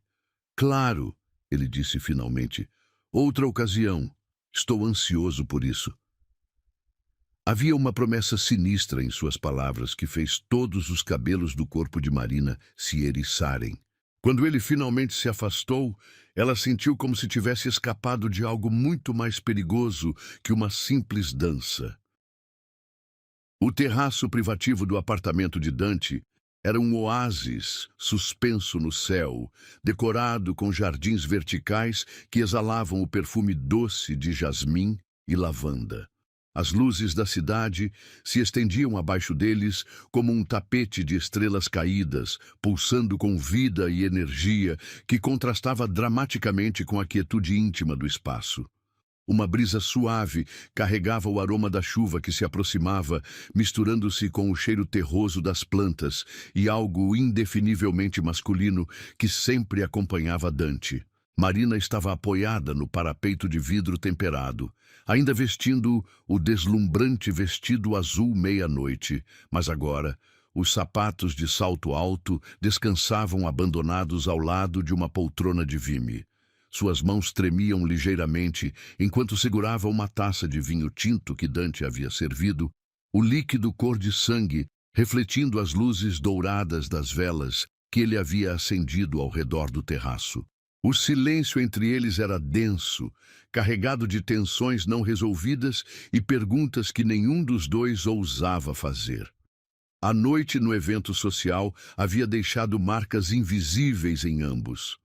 Claro, ele disse finalmente, outra ocasião. Estou ansioso por isso. Havia uma promessa sinistra em suas palavras que fez todos os cabelos do corpo de Marina se eriçarem. Quando ele finalmente se afastou, ela sentiu como se tivesse escapado de algo muito mais perigoso que uma simples dança. O terraço privativo do apartamento de Dante era um oásis suspenso no céu, decorado com jardins verticais que exalavam o perfume doce de jasmim e lavanda. As luzes da cidade se estendiam abaixo deles como um tapete de estrelas caídas, pulsando com vida e energia que contrastava dramaticamente com a quietude íntima do espaço. Uma brisa suave carregava o aroma da chuva que se aproximava, misturando-se com o cheiro terroso das plantas e algo indefinivelmente masculino que sempre acompanhava Dante. Marina estava apoiada no parapeito de vidro temperado, ainda vestindo o deslumbrante vestido azul meia-noite, mas agora os sapatos de salto alto descansavam abandonados ao lado de uma poltrona de vime. Suas mãos tremiam ligeiramente enquanto segurava uma taça de vinho tinto que Dante havia servido, o líquido cor de sangue refletindo as luzes douradas das velas que ele havia acendido ao redor do terraço. O silêncio entre eles era denso, carregado de tensões não resolvidas e perguntas que nenhum dos dois ousava fazer. A noite no evento social havia deixado marcas invisíveis em ambos.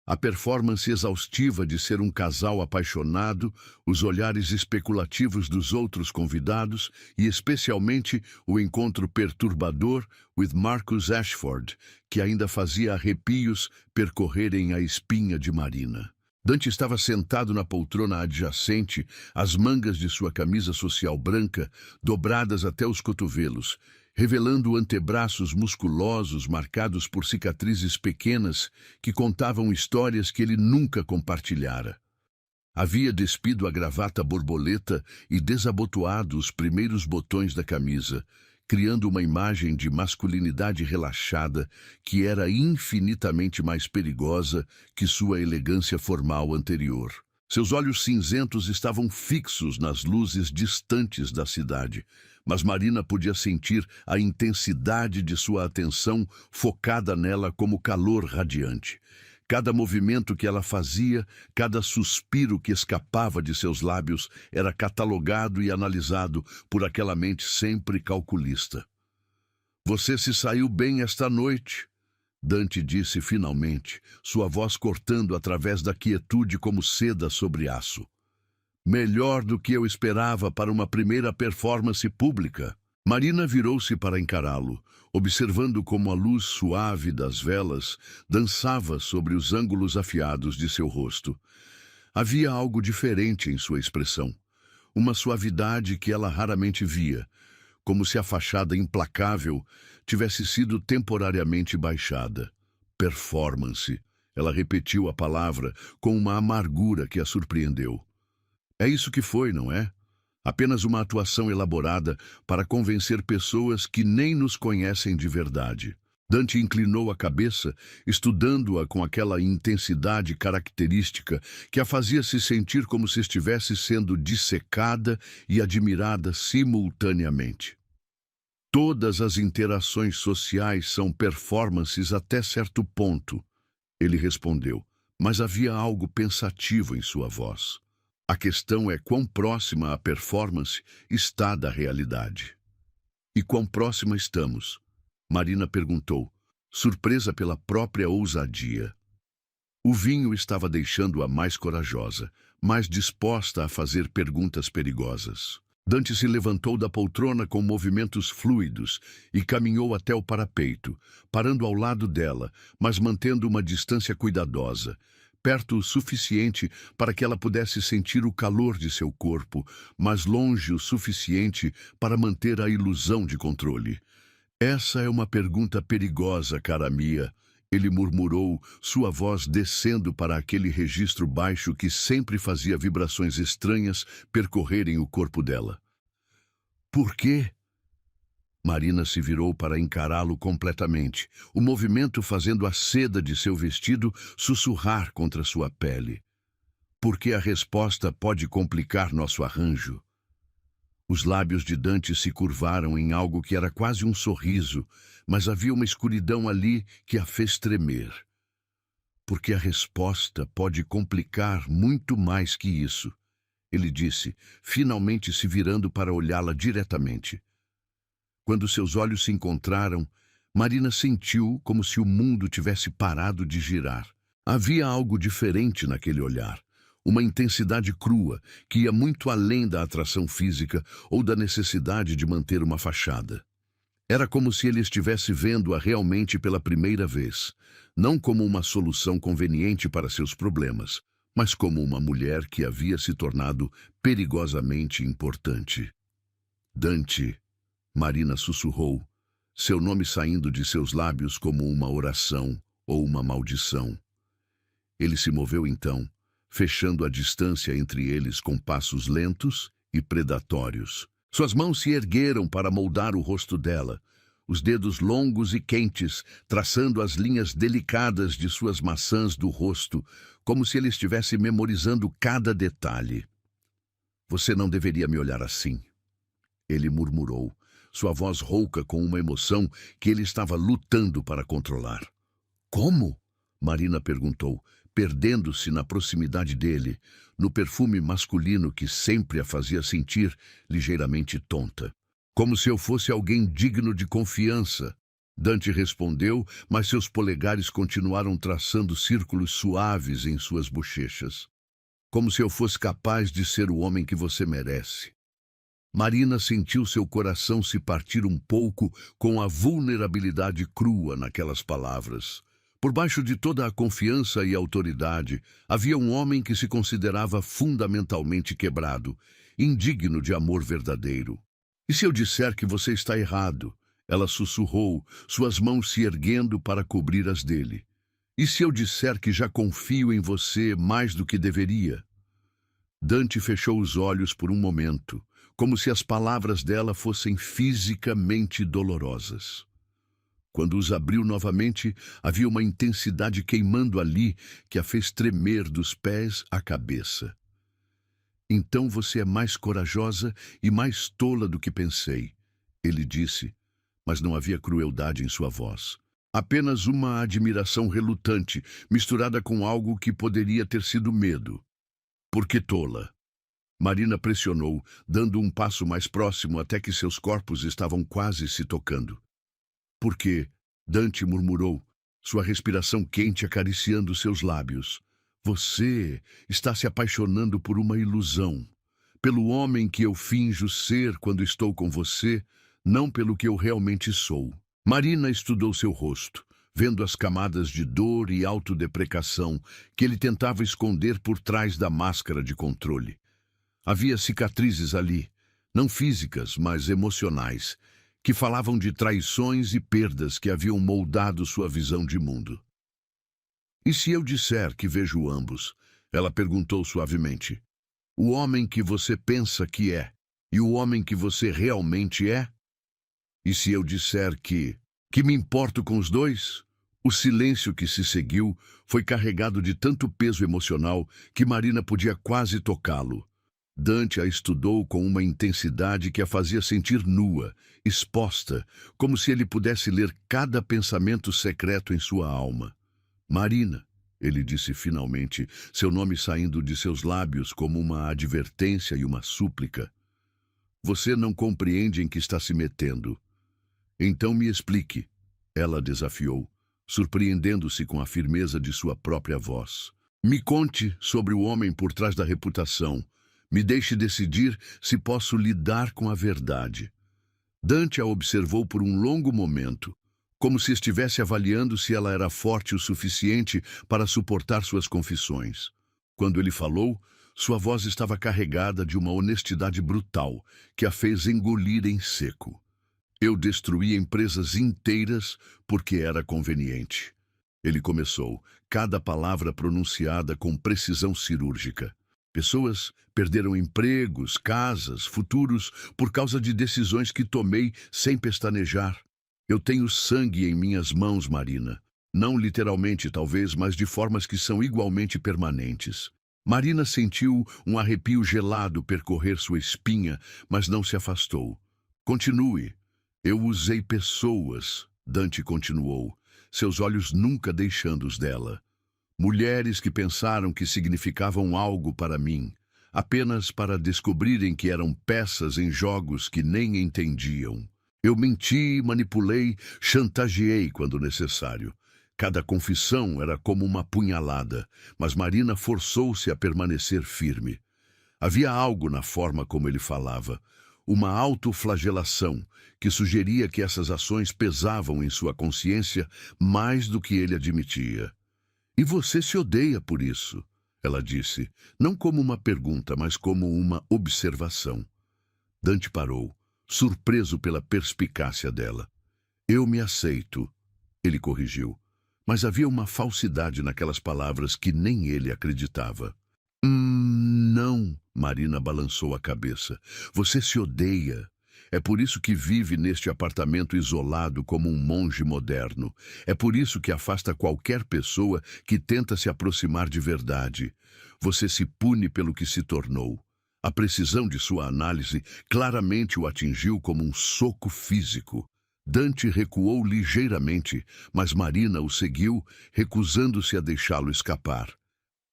A performance exaustiva de ser um casal apaixonado, os olhares especulativos dos outros convidados e, especialmente, o encontro perturbador with Marcus Ashford, que ainda fazia arrepios percorrerem a espinha de Marina. Dante estava sentado na poltrona adjacente, as mangas de sua camisa social branca dobradas até os cotovelos, revelando antebraços musculosos marcados por cicatrizes pequenas que contavam histórias que ele nunca compartilhara. Havia despido a gravata borboleta e desabotoado os primeiros botões da camisa, criando uma imagem de masculinidade relaxada que era infinitamente mais perigosa que sua elegância formal anterior. Seus olhos cinzentos estavam fixos nas luzes distantes da cidade, mas Marina podia sentir a intensidade de sua atenção focada nela como calor radiante. Cada movimento que ela fazia, cada suspiro que escapava de seus lábios era catalogado e analisado por aquela mente sempre calculista. Você se saiu bem esta noite, Dante disse finalmente, sua voz cortando através da quietude como seda sobre aço. Melhor do que eu esperava para uma primeira performance pública. Marina virou-se para encará-lo, observando como a luz suave das velas dançava sobre os ângulos afiados de seu rosto. Havia algo diferente em sua expressão, uma suavidade que ela raramente via, como se a fachada implacável tivesse sido temporariamente baixada. Performance. Ela repetiu a palavra com uma amargura que a surpreendeu. É isso que foi, não é? Apenas uma atuação elaborada para convencer pessoas que nem nos conhecem de verdade. Dante inclinou a cabeça, estudando-a com aquela intensidade característica que a fazia se sentir como se estivesse sendo dissecada e admirada simultaneamente. Todas as interações sociais são performances até certo ponto, ele respondeu, mas havia algo pensativo em sua voz. A questão é quão próxima a performance está da realidade. E quão próxima estamos? Marina perguntou, surpresa pela própria ousadia. O vinho estava deixando-a mais corajosa, mais disposta a fazer perguntas perigosas. Dante se levantou da poltrona com movimentos fluidos e caminhou até o parapeito, parando ao lado dela, mas mantendo uma distância cuidadosa, perto o suficiente para que ela pudesse sentir o calor de seu corpo, mas longe o suficiente para manter a ilusão de controle. Essa é uma pergunta perigosa, cara Mia, ele murmurou, sua voz descendo para aquele registro baixo que sempre fazia vibrações estranhas percorrerem o corpo dela. Por quê? Marina se virou para encará-lo completamente, o movimento fazendo a seda de seu vestido sussurrar contra sua pele. Porque a resposta pode complicar nosso arranjo. Os lábios de Dante se curvaram em algo que era quase um sorriso, mas havia uma escuridão ali que a fez tremer. Porque a resposta pode complicar muito mais que isso, ele disse, finalmente se virando para olhá-la diretamente. Quando seus olhos se encontraram, Marina sentiu como se o mundo tivesse parado de girar. Havia algo diferente naquele olhar. Uma intensidade crua que ia muito além da atração física ou da necessidade de manter uma fachada. Era como se ele estivesse vendo-a realmente pela primeira vez, não como uma solução conveniente para seus problemas, mas como uma mulher que havia se tornado perigosamente importante. Dante, Marina sussurrou, seu nome saindo de seus lábios como uma oração ou uma maldição. Ele se moveu então, fechando a distância entre eles com passos lentos e predatórios. Suas mãos se ergueram para moldar o rosto dela, os dedos longos e quentes, traçando as linhas delicadas de suas maçãs do rosto, como se ele estivesse memorizando cada detalhe. Você não deveria me olhar assim, ele murmurou, sua voz rouca com uma emoção que ele estava lutando para controlar. Como? Marina perguntou, perdendo-se na proximidade dele, no perfume masculino que sempre a fazia sentir ligeiramente tonta. Como se eu fosse alguém digno de confiança. Dante respondeu, mas seus polegares continuaram traçando círculos suaves em suas bochechas. Como se eu fosse capaz de ser o homem que você merece. Marina sentiu seu coração se partir um pouco com a vulnerabilidade crua naquelas palavras. Por baixo de toda a confiança e autoridade, havia um homem que se considerava fundamentalmente quebrado, indigno de amor verdadeiro. E se eu disser que você está errado? Ela sussurrou, suas mãos se erguendo para cobrir as dele. E se eu disser que já confio em você mais do que deveria? Dante fechou os olhos por um momento, como se as palavras dela fossem fisicamente dolorosas. Quando os abriu novamente, havia uma intensidade queimando ali que a fez tremer dos pés à cabeça. Então você é mais corajosa e mais tola do que pensei, ele disse, mas não havia crueldade em sua voz. Apenas uma admiração relutante, misturada com algo que poderia ter sido medo. Por que tola? Marina pressionou, dando um passo mais próximo até que seus corpos estavam quase se tocando. Porque, Dante murmurou, sua respiração quente acariciando seus lábios. Você está se apaixonando por uma ilusão. Pelo homem que eu finjo ser quando estou com você, não pelo que eu realmente sou. Marina estudou seu rosto, vendo as camadas de dor e autodeprecação que ele tentava esconder por trás da máscara de controle. Havia cicatrizes ali, não físicas, mas emocionais, que falavam de traições e perdas que haviam moldado sua visão de mundo. E se eu disser que vejo ambos? Ela perguntou suavemente. O homem que você pensa que é, E o homem que você realmente é? E se eu disser que me importo com os dois? O silêncio que se seguiu foi carregado de tanto peso emocional que Marina podia quase tocá-lo. Dante a estudou com uma intensidade que a fazia sentir nua, exposta, como se ele pudesse ler cada pensamento secreto em sua alma. Marina, ele disse finalmente, seu nome saindo de seus lábios como uma advertência e uma súplica. Você não compreende em que está se metendo. Então me explique, ela desafiou, surpreendendo-se com a firmeza de sua própria voz. Me conte sobre o homem por trás da reputação. Me deixe decidir se posso lidar com a verdade. Dante a observou por um longo momento, como se estivesse avaliando se ela era forte o suficiente para suportar suas confissões. Quando ele falou, sua voz estava carregada de uma honestidade brutal que a fez engolir em seco. Eu destruí empresas inteiras porque era conveniente. Ele começou, cada palavra pronunciada com precisão cirúrgica. Pessoas perderam empregos, casas, futuros por causa de decisões que tomei sem pestanejar. Eu tenho sangue em minhas mãos, Marina. Não literalmente, talvez, mas de formas que são igualmente permanentes. Marina sentiu um arrepio gelado percorrer sua espinha, mas não se afastou. Continue. Eu usei pessoas, Dante continuou, seus olhos nunca deixando os dela. Mulheres que pensaram que significavam algo para mim, apenas para descobrirem que eram peças em jogos que nem entendiam. Eu menti, manipulei, chantageei quando necessário. Cada confissão era como uma punhalada, mas Marina forçou-se a permanecer firme. Havia algo na forma como ele falava, uma autoflagelação que sugeria que essas ações pesavam em sua consciência mais do que ele admitia. E você se odeia por isso, ela disse, não como uma pergunta, mas como uma observação. Dante parou, surpreso pela perspicácia dela. Eu me aceito, ele corrigiu, mas havia uma falsidade naquelas palavras que nem ele acreditava. Não, Marina balançou a cabeça. Você se odeia. É por isso que vive neste apartamento isolado como um monge moderno. É por isso que afasta qualquer pessoa que tenta se aproximar de verdade. Você se pune pelo que se tornou. A precisão de sua análise claramente o atingiu como um soco físico. Dante recuou ligeiramente, mas Marina o seguiu, recusando-se a deixá-lo escapar.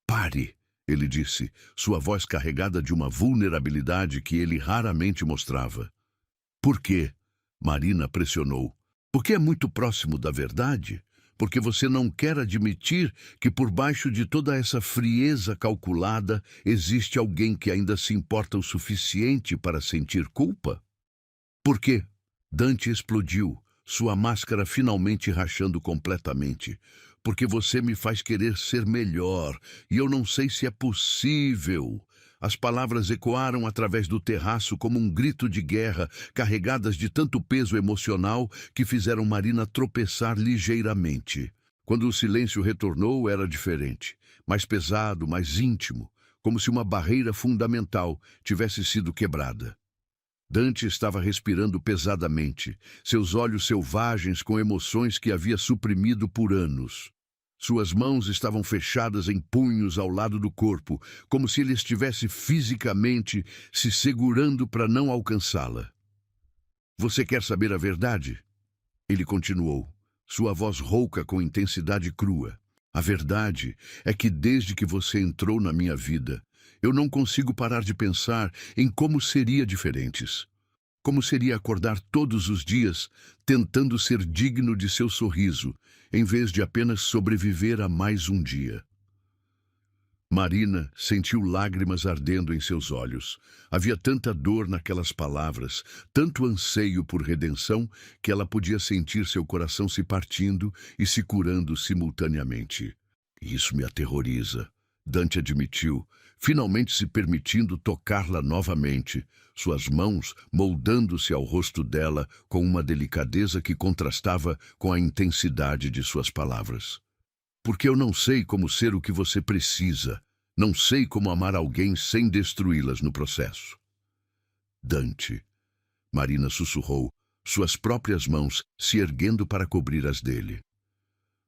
Pare! Ele disse, sua voz carregada de uma vulnerabilidade que ele raramente mostrava. Por quê? Marina pressionou. Porque é muito próximo da verdade? Porque você não quer admitir que por baixo de toda essa frieza calculada existe alguém que ainda se importa o suficiente para sentir culpa? Por quê? Dante explodiu, sua máscara finalmente rachando completamente. Porque você me faz querer ser melhor, e eu não sei se é possível. As palavras ecoaram através do terraço como um grito de guerra, carregadas de tanto peso emocional que fizeram Marina tropeçar ligeiramente. Quando o silêncio retornou, era diferente, mais pesado, mais íntimo, como se uma barreira fundamental tivesse sido quebrada. Dante estava respirando pesadamente, seus olhos selvagens com emoções que havia suprimido por anos. Suas mãos estavam fechadas em punhos ao lado do corpo, como se ele estivesse fisicamente se segurando para não alcançá-la. Você quer saber a verdade? Ele continuou, sua voz rouca com intensidade crua. A verdade é que desde que você entrou na minha vida, eu não consigo parar de pensar em como seria diferentes. Como seria acordar todos os dias tentando ser digno de seu sorriso, em vez de apenas sobreviver a mais um dia. Marina sentiu lágrimas ardendo em seus olhos. Havia tanta dor naquelas palavras, tanto anseio por redenção, que ela podia sentir seu coração se partindo e se curando simultaneamente. Isso me aterroriza, Dante admitiu, finalmente se permitindo tocá-la novamente, suas mãos moldando-se ao rosto dela com uma delicadeza que contrastava com a intensidade de suas palavras. Porque eu não sei como ser o que você precisa, não sei como amar alguém sem destruí-las no processo. Dante. Marina sussurrou, suas próprias mãos se erguendo para cobrir as dele.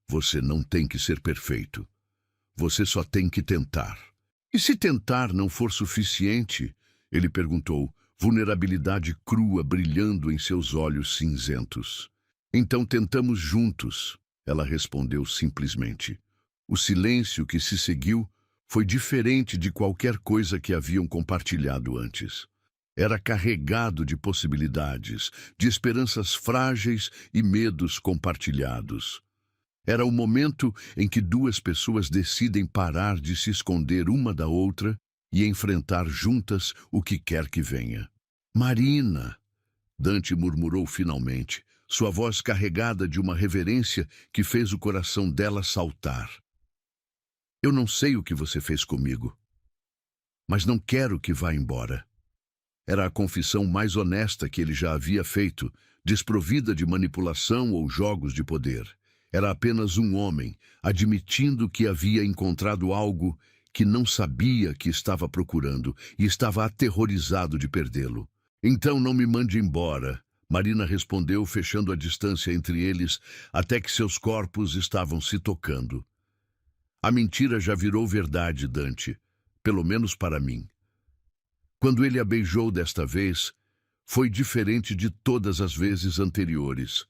Você não tem que ser perfeito. Você só tem que tentar. E se tentar não for suficiente? Ele perguntou, vulnerabilidade crua brilhando em seus olhos cinzentos. Então tentamos juntos, ela respondeu simplesmente. O silêncio que se seguiu foi diferente de qualquer coisa que haviam compartilhado antes. Era carregado de possibilidades, de esperanças frágeis e medos compartilhados. Era o momento em que duas pessoas decidem parar de se esconder uma da outra e enfrentar juntas o que quer que venha. Marina, Dante murmurou finalmente, sua voz carregada de uma reverência que fez o coração dela saltar. Eu não sei o que você fez comigo, mas não quero que vá embora. Era a confissão mais honesta que ele já havia feito, desprovida de manipulação ou jogos de poder. Era apenas um homem, admitindo que havia encontrado algo que não sabia que estava procurando e estava aterrorizado de perdê-lo. Então não me mande embora, Marina respondeu, fechando a distância entre eles até que seus corpos estavam se tocando. A mentira já virou verdade, Dante, pelo menos para mim. Quando ele a beijou desta vez, foi diferente de todas as vezes anteriores.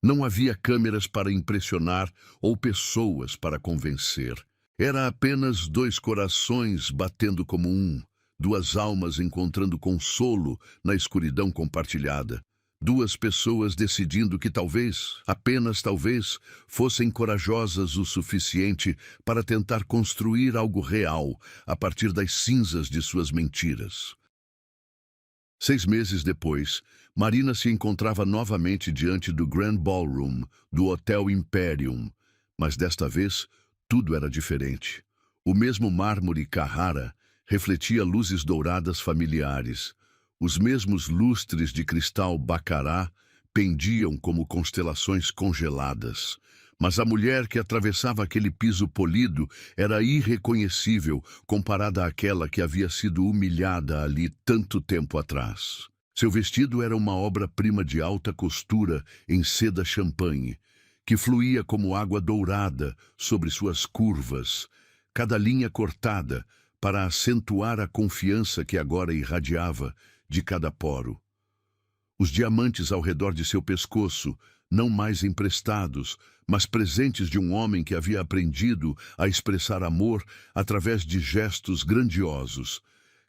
Não havia câmeras para impressionar ou pessoas para convencer. Era apenas dois corações batendo como um, duas almas encontrando consolo na escuridão compartilhada. Duas pessoas decidindo que talvez, apenas talvez, fossem corajosas o suficiente para tentar construir algo real a partir das cinzas de suas mentiras. 6 meses depois, Marina se encontrava novamente diante do Grand Ballroom do Hotel Imperium, mas desta vez tudo era diferente. O mesmo mármore Carrara refletia luzes douradas familiares. Os mesmos lustres de cristal Baccarat pendiam como constelações congeladas. Mas a mulher que atravessava aquele piso polido era irreconhecível comparada àquela que havia sido humilhada ali tanto tempo atrás. Seu vestido era uma obra-prima de alta costura em seda champanhe, que fluía como água dourada sobre suas curvas, cada linha cortada para acentuar a confiança que agora irradiava de cada poro. Os diamantes ao redor de seu pescoço, não mais emprestados, mas presentes de um homem que havia aprendido a expressar amor através de gestos grandiosos,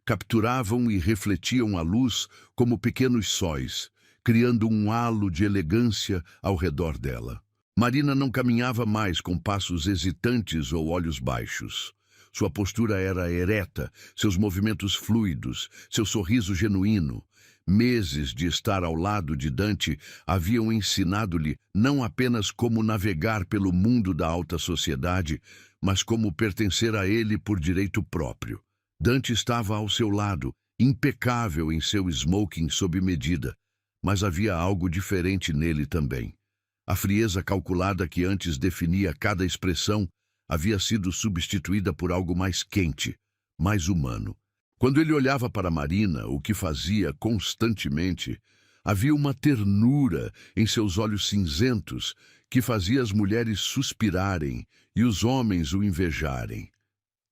capturavam e refletiam a luz como pequenos sóis, criando um halo de elegância ao redor dela. Marina não caminhava mais com passos hesitantes ou olhos baixos. Sua postura era ereta, seus movimentos fluidos, seu sorriso genuíno. Meses de estar ao lado de Dante haviam ensinado-lhe não apenas como navegar pelo mundo da alta sociedade, mas como pertencer a ele por direito próprio. Dante estava ao seu lado, impecável em seu smoking sob medida, mas havia algo diferente nele também. A frieza calculada que antes definia cada expressão havia sido substituída por algo mais quente, mais humano. Quando ele olhava para Marina, o que fazia constantemente, havia uma ternura em seus olhos cinzentos que fazia as mulheres suspirarem e os homens o invejarem.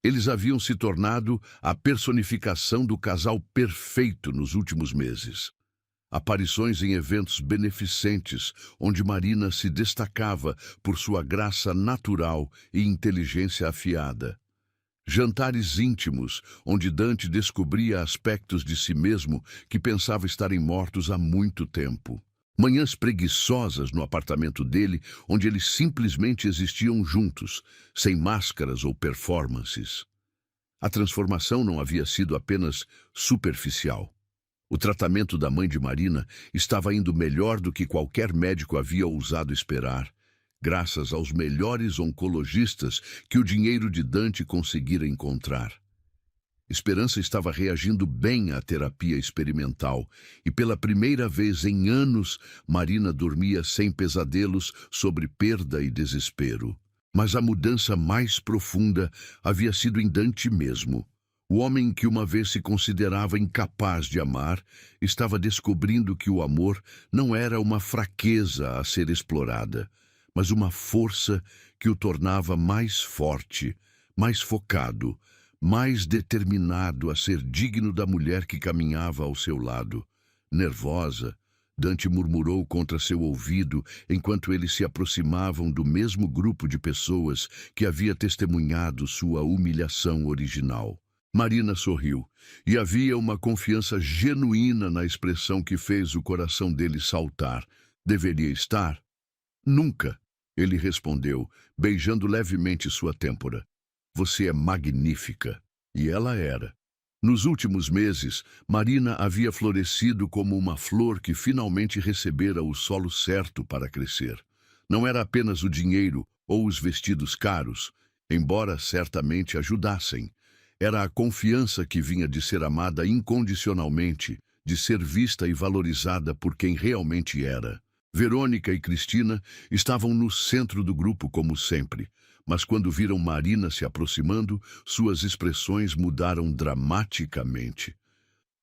Eles haviam se tornado a personificação do casal perfeito nos últimos meses. Aparições em eventos beneficentes, onde Marina se destacava por sua graça natural e inteligência afiada. Jantares íntimos, onde Dante descobria aspectos de si mesmo que pensava estarem mortos há muito tempo. Manhãs preguiçosas no apartamento dele, onde eles simplesmente existiam juntos, sem máscaras ou performances. A transformação não havia sido apenas superficial. O tratamento da mãe de Marina estava indo melhor do que qualquer médico havia ousado esperar, graças aos melhores oncologistas que o dinheiro de Dante conseguira encontrar. Esperança estava reagindo bem à terapia experimental e pela primeira vez em anos Marina dormia sem pesadelos sobre perda e desespero. Mas a mudança mais profunda havia sido em Dante mesmo. O homem que uma vez se considerava incapaz de amar estava descobrindo que o amor não era uma fraqueza a ser explorada, mas uma força que o tornava mais forte, mais focado, mais determinado a ser digno da mulher que caminhava ao seu lado. Nervosa, Dante murmurou contra seu ouvido enquanto eles se aproximavam do mesmo grupo de pessoas que havia testemunhado sua humilhação original. Marina sorriu, e havia uma confiança genuína na expressão que fez o coração dele saltar. Deveria estar? Nunca, ele respondeu, beijando levemente sua têmpora. Você é magnífica. E ela era. Nos últimos meses, Marina havia florescido como uma flor que finalmente recebera o solo certo para crescer. Não era apenas o dinheiro ou os vestidos caros, embora certamente ajudassem. Era a confiança que vinha de ser amada incondicionalmente, de ser vista e valorizada por quem realmente era. Verônica e Cristina estavam no centro do grupo como sempre, mas quando viram Marina se aproximando, suas expressões mudaram dramaticamente.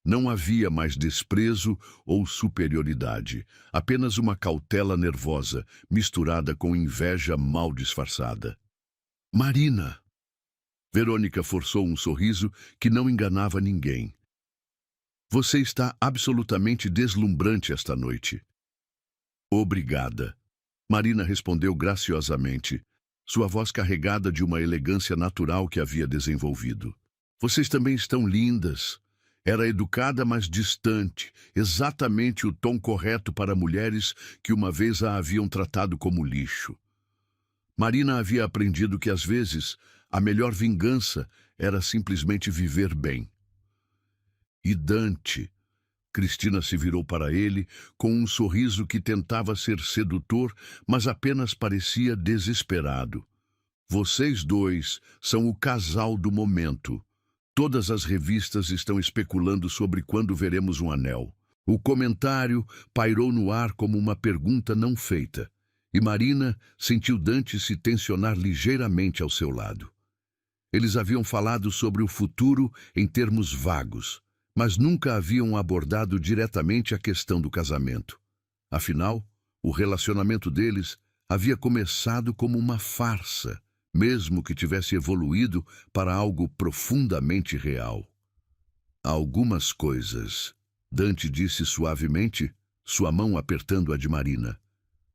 Não havia mais desprezo ou superioridade, apenas uma cautela nervosa, misturada com inveja mal disfarçada. Marina! Verônica forçou um sorriso que não enganava ninguém. Você está absolutamente deslumbrante esta noite. Obrigada. Marina respondeu graciosamente, sua voz carregada de uma elegância natural que havia desenvolvido. Vocês também estão lindas. Era educada, mas distante, exatamente o tom correto para mulheres que uma vez a haviam tratado como lixo. Marina havia aprendido que, às vezes, a melhor vingança era simplesmente viver bem. E Dante... Cristina se virou para ele com um sorriso que tentava ser sedutor, mas apenas parecia desesperado. Vocês dois são o casal do momento. Todas as revistas estão especulando sobre quando veremos um anel. O comentário pairou no ar como uma pergunta não feita, e Marina sentiu Dante se tensionar ligeiramente ao seu lado. Eles haviam falado sobre o futuro em termos vagos, mas nunca haviam abordado diretamente a questão do casamento. Afinal, o relacionamento deles havia começado como uma farsa, mesmo que tivesse evoluído para algo profundamente real. Algumas coisas, Dante disse suavemente, sua mão apertando a de Marina,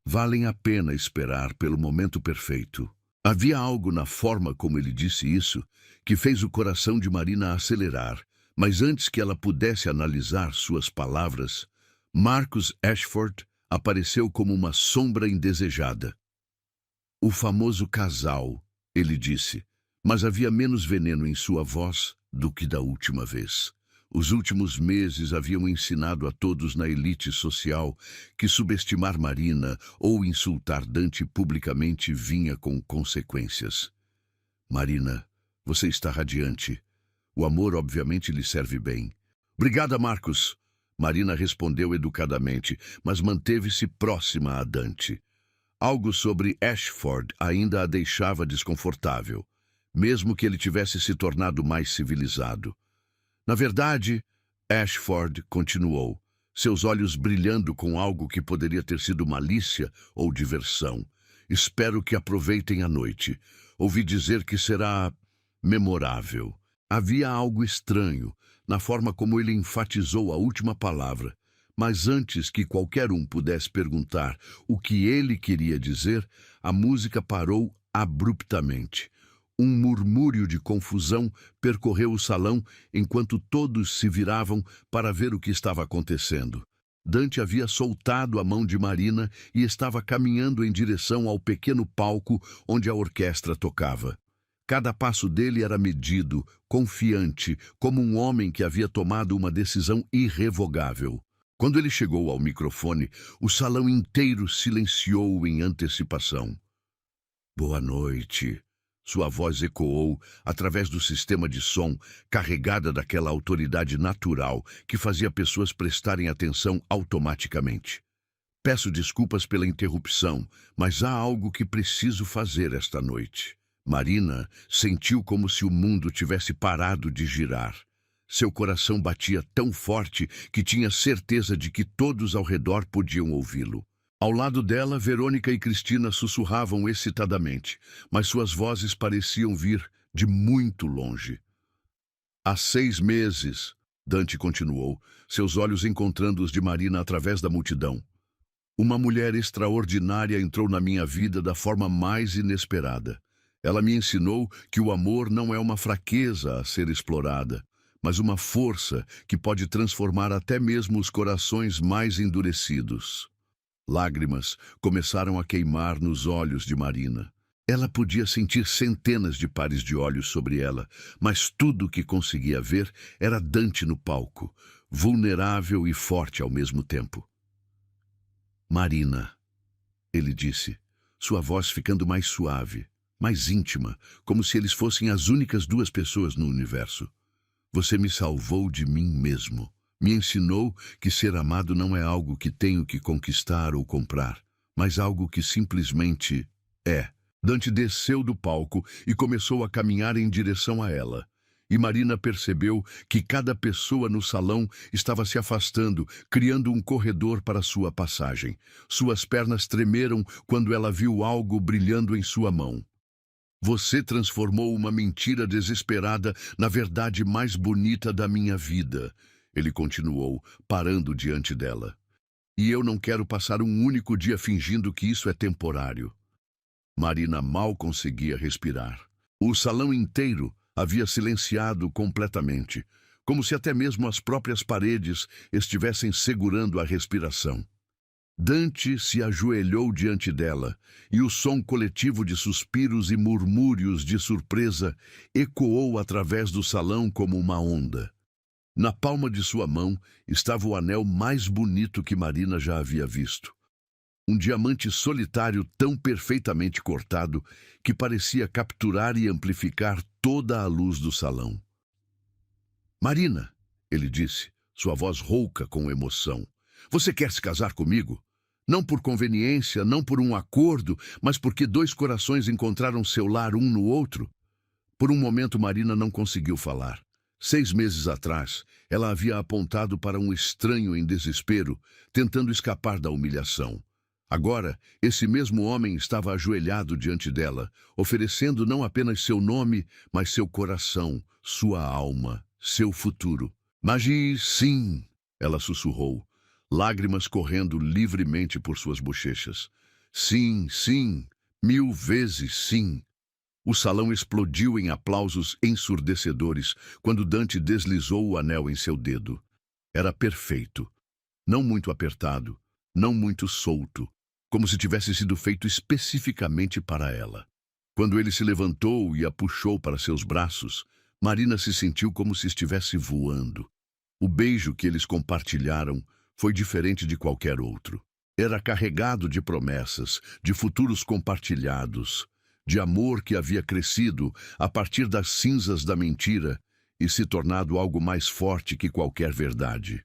valem a pena esperar pelo momento perfeito. Havia algo na forma como ele disse isso que fez o coração de Marina acelerar. Mas antes que ela pudesse analisar suas palavras, Marcus Ashford apareceu como uma sombra indesejada. O famoso casal, ele disse, mas havia menos veneno em sua voz do que da última vez. Os últimos meses haviam ensinado a todos na elite social que subestimar Marina ou insultar Dante publicamente vinha com consequências. Marina, você está radiante. O amor obviamente lhe serve bem. Obrigada, Marcos. Marina respondeu educadamente, mas manteve-se próxima a Dante. Algo sobre Ashford ainda a deixava desconfortável, mesmo que ele tivesse se tornado mais civilizado. Na verdade, Ashford continuou, seus olhos brilhando com algo que poderia ter sido malícia ou diversão. Espero que aproveitem a noite. Ouvi dizer que será memorável. Havia algo estranho na forma como ele enfatizou a última palavra, mas antes que qualquer um pudesse perguntar o que ele queria dizer, a música parou abruptamente. Um murmúrio de confusão percorreu o salão enquanto todos se viravam para ver o que estava acontecendo. Dante havia soltado a mão de Marina e estava caminhando em direção ao pequeno palco onde a orquestra tocava. Cada passo dele era medido, confiante, como um homem que havia tomado uma decisão irrevogável. Quando ele chegou ao microfone, o salão inteiro silenciou em antecipação. Boa noite. Sua voz ecoou através do sistema de som, carregada daquela autoridade natural que fazia pessoas prestarem atenção automaticamente. Peço desculpas pela interrupção, mas há algo que preciso fazer esta noite. Marina sentiu como se o mundo tivesse parado de girar. Seu coração batia tão forte que tinha certeza de que todos ao redor podiam ouvi-lo. Ao lado dela, Verônica e Cristina sussurravam excitadamente, mas suas vozes pareciam vir de muito longe. Há 6 meses, Dante continuou, seus olhos encontrando os de Marina através da multidão. Uma mulher extraordinária entrou na minha vida da forma mais inesperada. Ela me ensinou que o amor não é uma fraqueza a ser explorada, mas uma força que pode transformar até mesmo os corações mais endurecidos. Lágrimas começaram a queimar nos olhos de Marina. Ela podia sentir centenas de pares de olhos sobre ela, mas tudo o que conseguia ver era Dante no palco, vulnerável e forte ao mesmo tempo. Marina, ele disse, sua voz ficando mais suave, mais íntima, como se eles fossem as únicas 2 pessoas no universo. Você me salvou de mim mesmo. Me ensinou que ser amado não é algo que tenho que conquistar ou comprar, mas algo que simplesmente é. Dante desceu do palco e começou a caminhar em direção a ela. E Marina percebeu que cada pessoa no salão estava se afastando, criando um corredor para sua passagem. Suas pernas tremeram quando ela viu algo brilhando em sua mão. Você transformou uma mentira desesperada na verdade mais bonita da minha vida, ele continuou, parando diante dela. E eu não quero passar um único dia fingindo que isso é temporário. Marina mal conseguia respirar. O salão inteiro havia silenciado completamente, como se até mesmo as próprias paredes estivessem segurando a respiração. Dante se ajoelhou diante dela, e o som coletivo de suspiros e murmúrios de surpresa ecoou através do salão como uma onda. Na palma de sua mão estava o anel mais bonito que Marina já havia visto. Um diamante solitário tão perfeitamente cortado que parecia capturar e amplificar toda a luz do salão. Marina, ele disse, sua voz rouca com emoção, você quer se casar comigo? Não por conveniência, não por um acordo, mas porque 2 corações encontraram seu lar um no outro? Por um momento Marina não conseguiu falar. 6 meses atrás, ela havia apontado para um estranho em desespero, tentando escapar da humilhação. Agora, esse mesmo homem estava ajoelhado diante dela, oferecendo não apenas seu nome, mas seu coração, sua alma, seu futuro. Mas sim, ela sussurrou, lágrimas correndo livremente por suas bochechas. Sim, sim, 1000 vezes sim. O salão explodiu em aplausos ensurdecedores quando Dante deslizou o anel em seu dedo. Era perfeito. Não muito apertado, não muito solto, como se tivesse sido feito especificamente para ela. Quando ele se levantou e a puxou para seus braços, Marina se sentiu como se estivesse voando. O beijo que eles compartilharam foi diferente de qualquer outro. Era carregado de promessas, de futuros compartilhados, de amor que havia crescido a partir das cinzas da mentira e se tornado algo mais forte que qualquer verdade.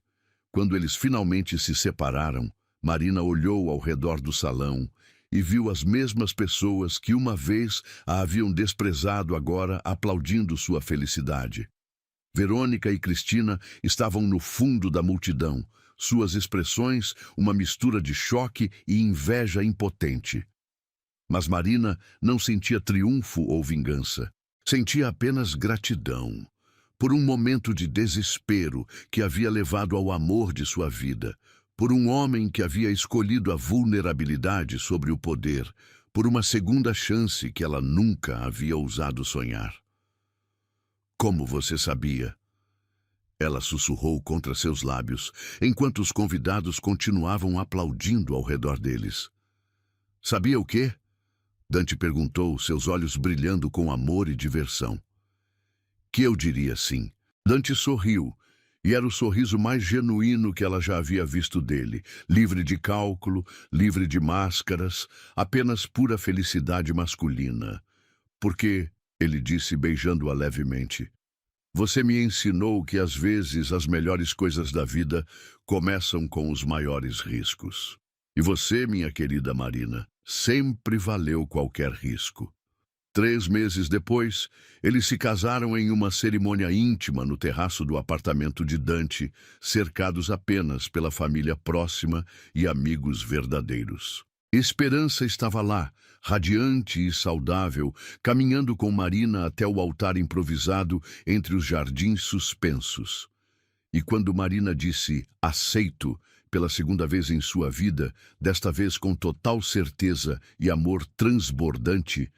Quando eles finalmente se separaram, Marina olhou ao redor do salão e viu as mesmas pessoas que uma vez a haviam desprezado agora aplaudindo sua felicidade. Verônica e Cristina estavam no fundo da multidão, suas expressões uma mistura de choque e inveja impotente. Mas Marina não sentia triunfo ou vingança. Sentia apenas gratidão, por um momento de desespero que havia levado ao amor de sua vida, por um homem que havia escolhido a vulnerabilidade sobre o poder, por uma segunda chance que ela nunca havia ousado sonhar. Como você sabia? Ela sussurrou contra seus lábios, enquanto os convidados continuavam aplaudindo ao redor deles. Sabia o quê? Dante perguntou, seus olhos brilhando com amor e diversão. Que eu diria sim. Dante sorriu, e era o sorriso mais genuíno que ela já havia visto dele, livre de cálculo, livre de máscaras, apenas pura felicidade masculina. Porque, ele disse beijando-a levemente, você me ensinou que às vezes as melhores coisas da vida começam com os maiores riscos. E você, minha querida Marina, sempre valeu qualquer risco. 3 meses depois, eles se casaram em uma cerimônia íntima no terraço do apartamento de Dante, cercados apenas pela família próxima e amigos verdadeiros. Esperança estava lá, radiante e saudável, caminhando com Marina até o altar improvisado entre os jardins suspensos. E quando Marina disse "aceito" pela segunda vez em sua vida, desta vez com total certeza e amor transbordante,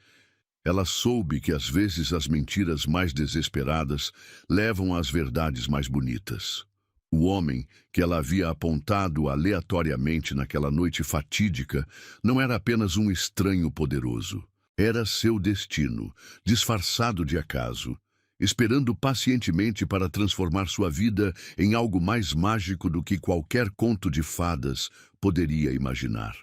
ela soube que às vezes as mentiras mais desesperadas levam às verdades mais bonitas. O homem que ela havia apontado aleatoriamente naquela noite fatídica não era apenas um estranho poderoso. Era seu destino, disfarçado de acaso, esperando pacientemente para transformar sua vida em algo mais mágico do que qualquer conto de fadas poderia imaginar.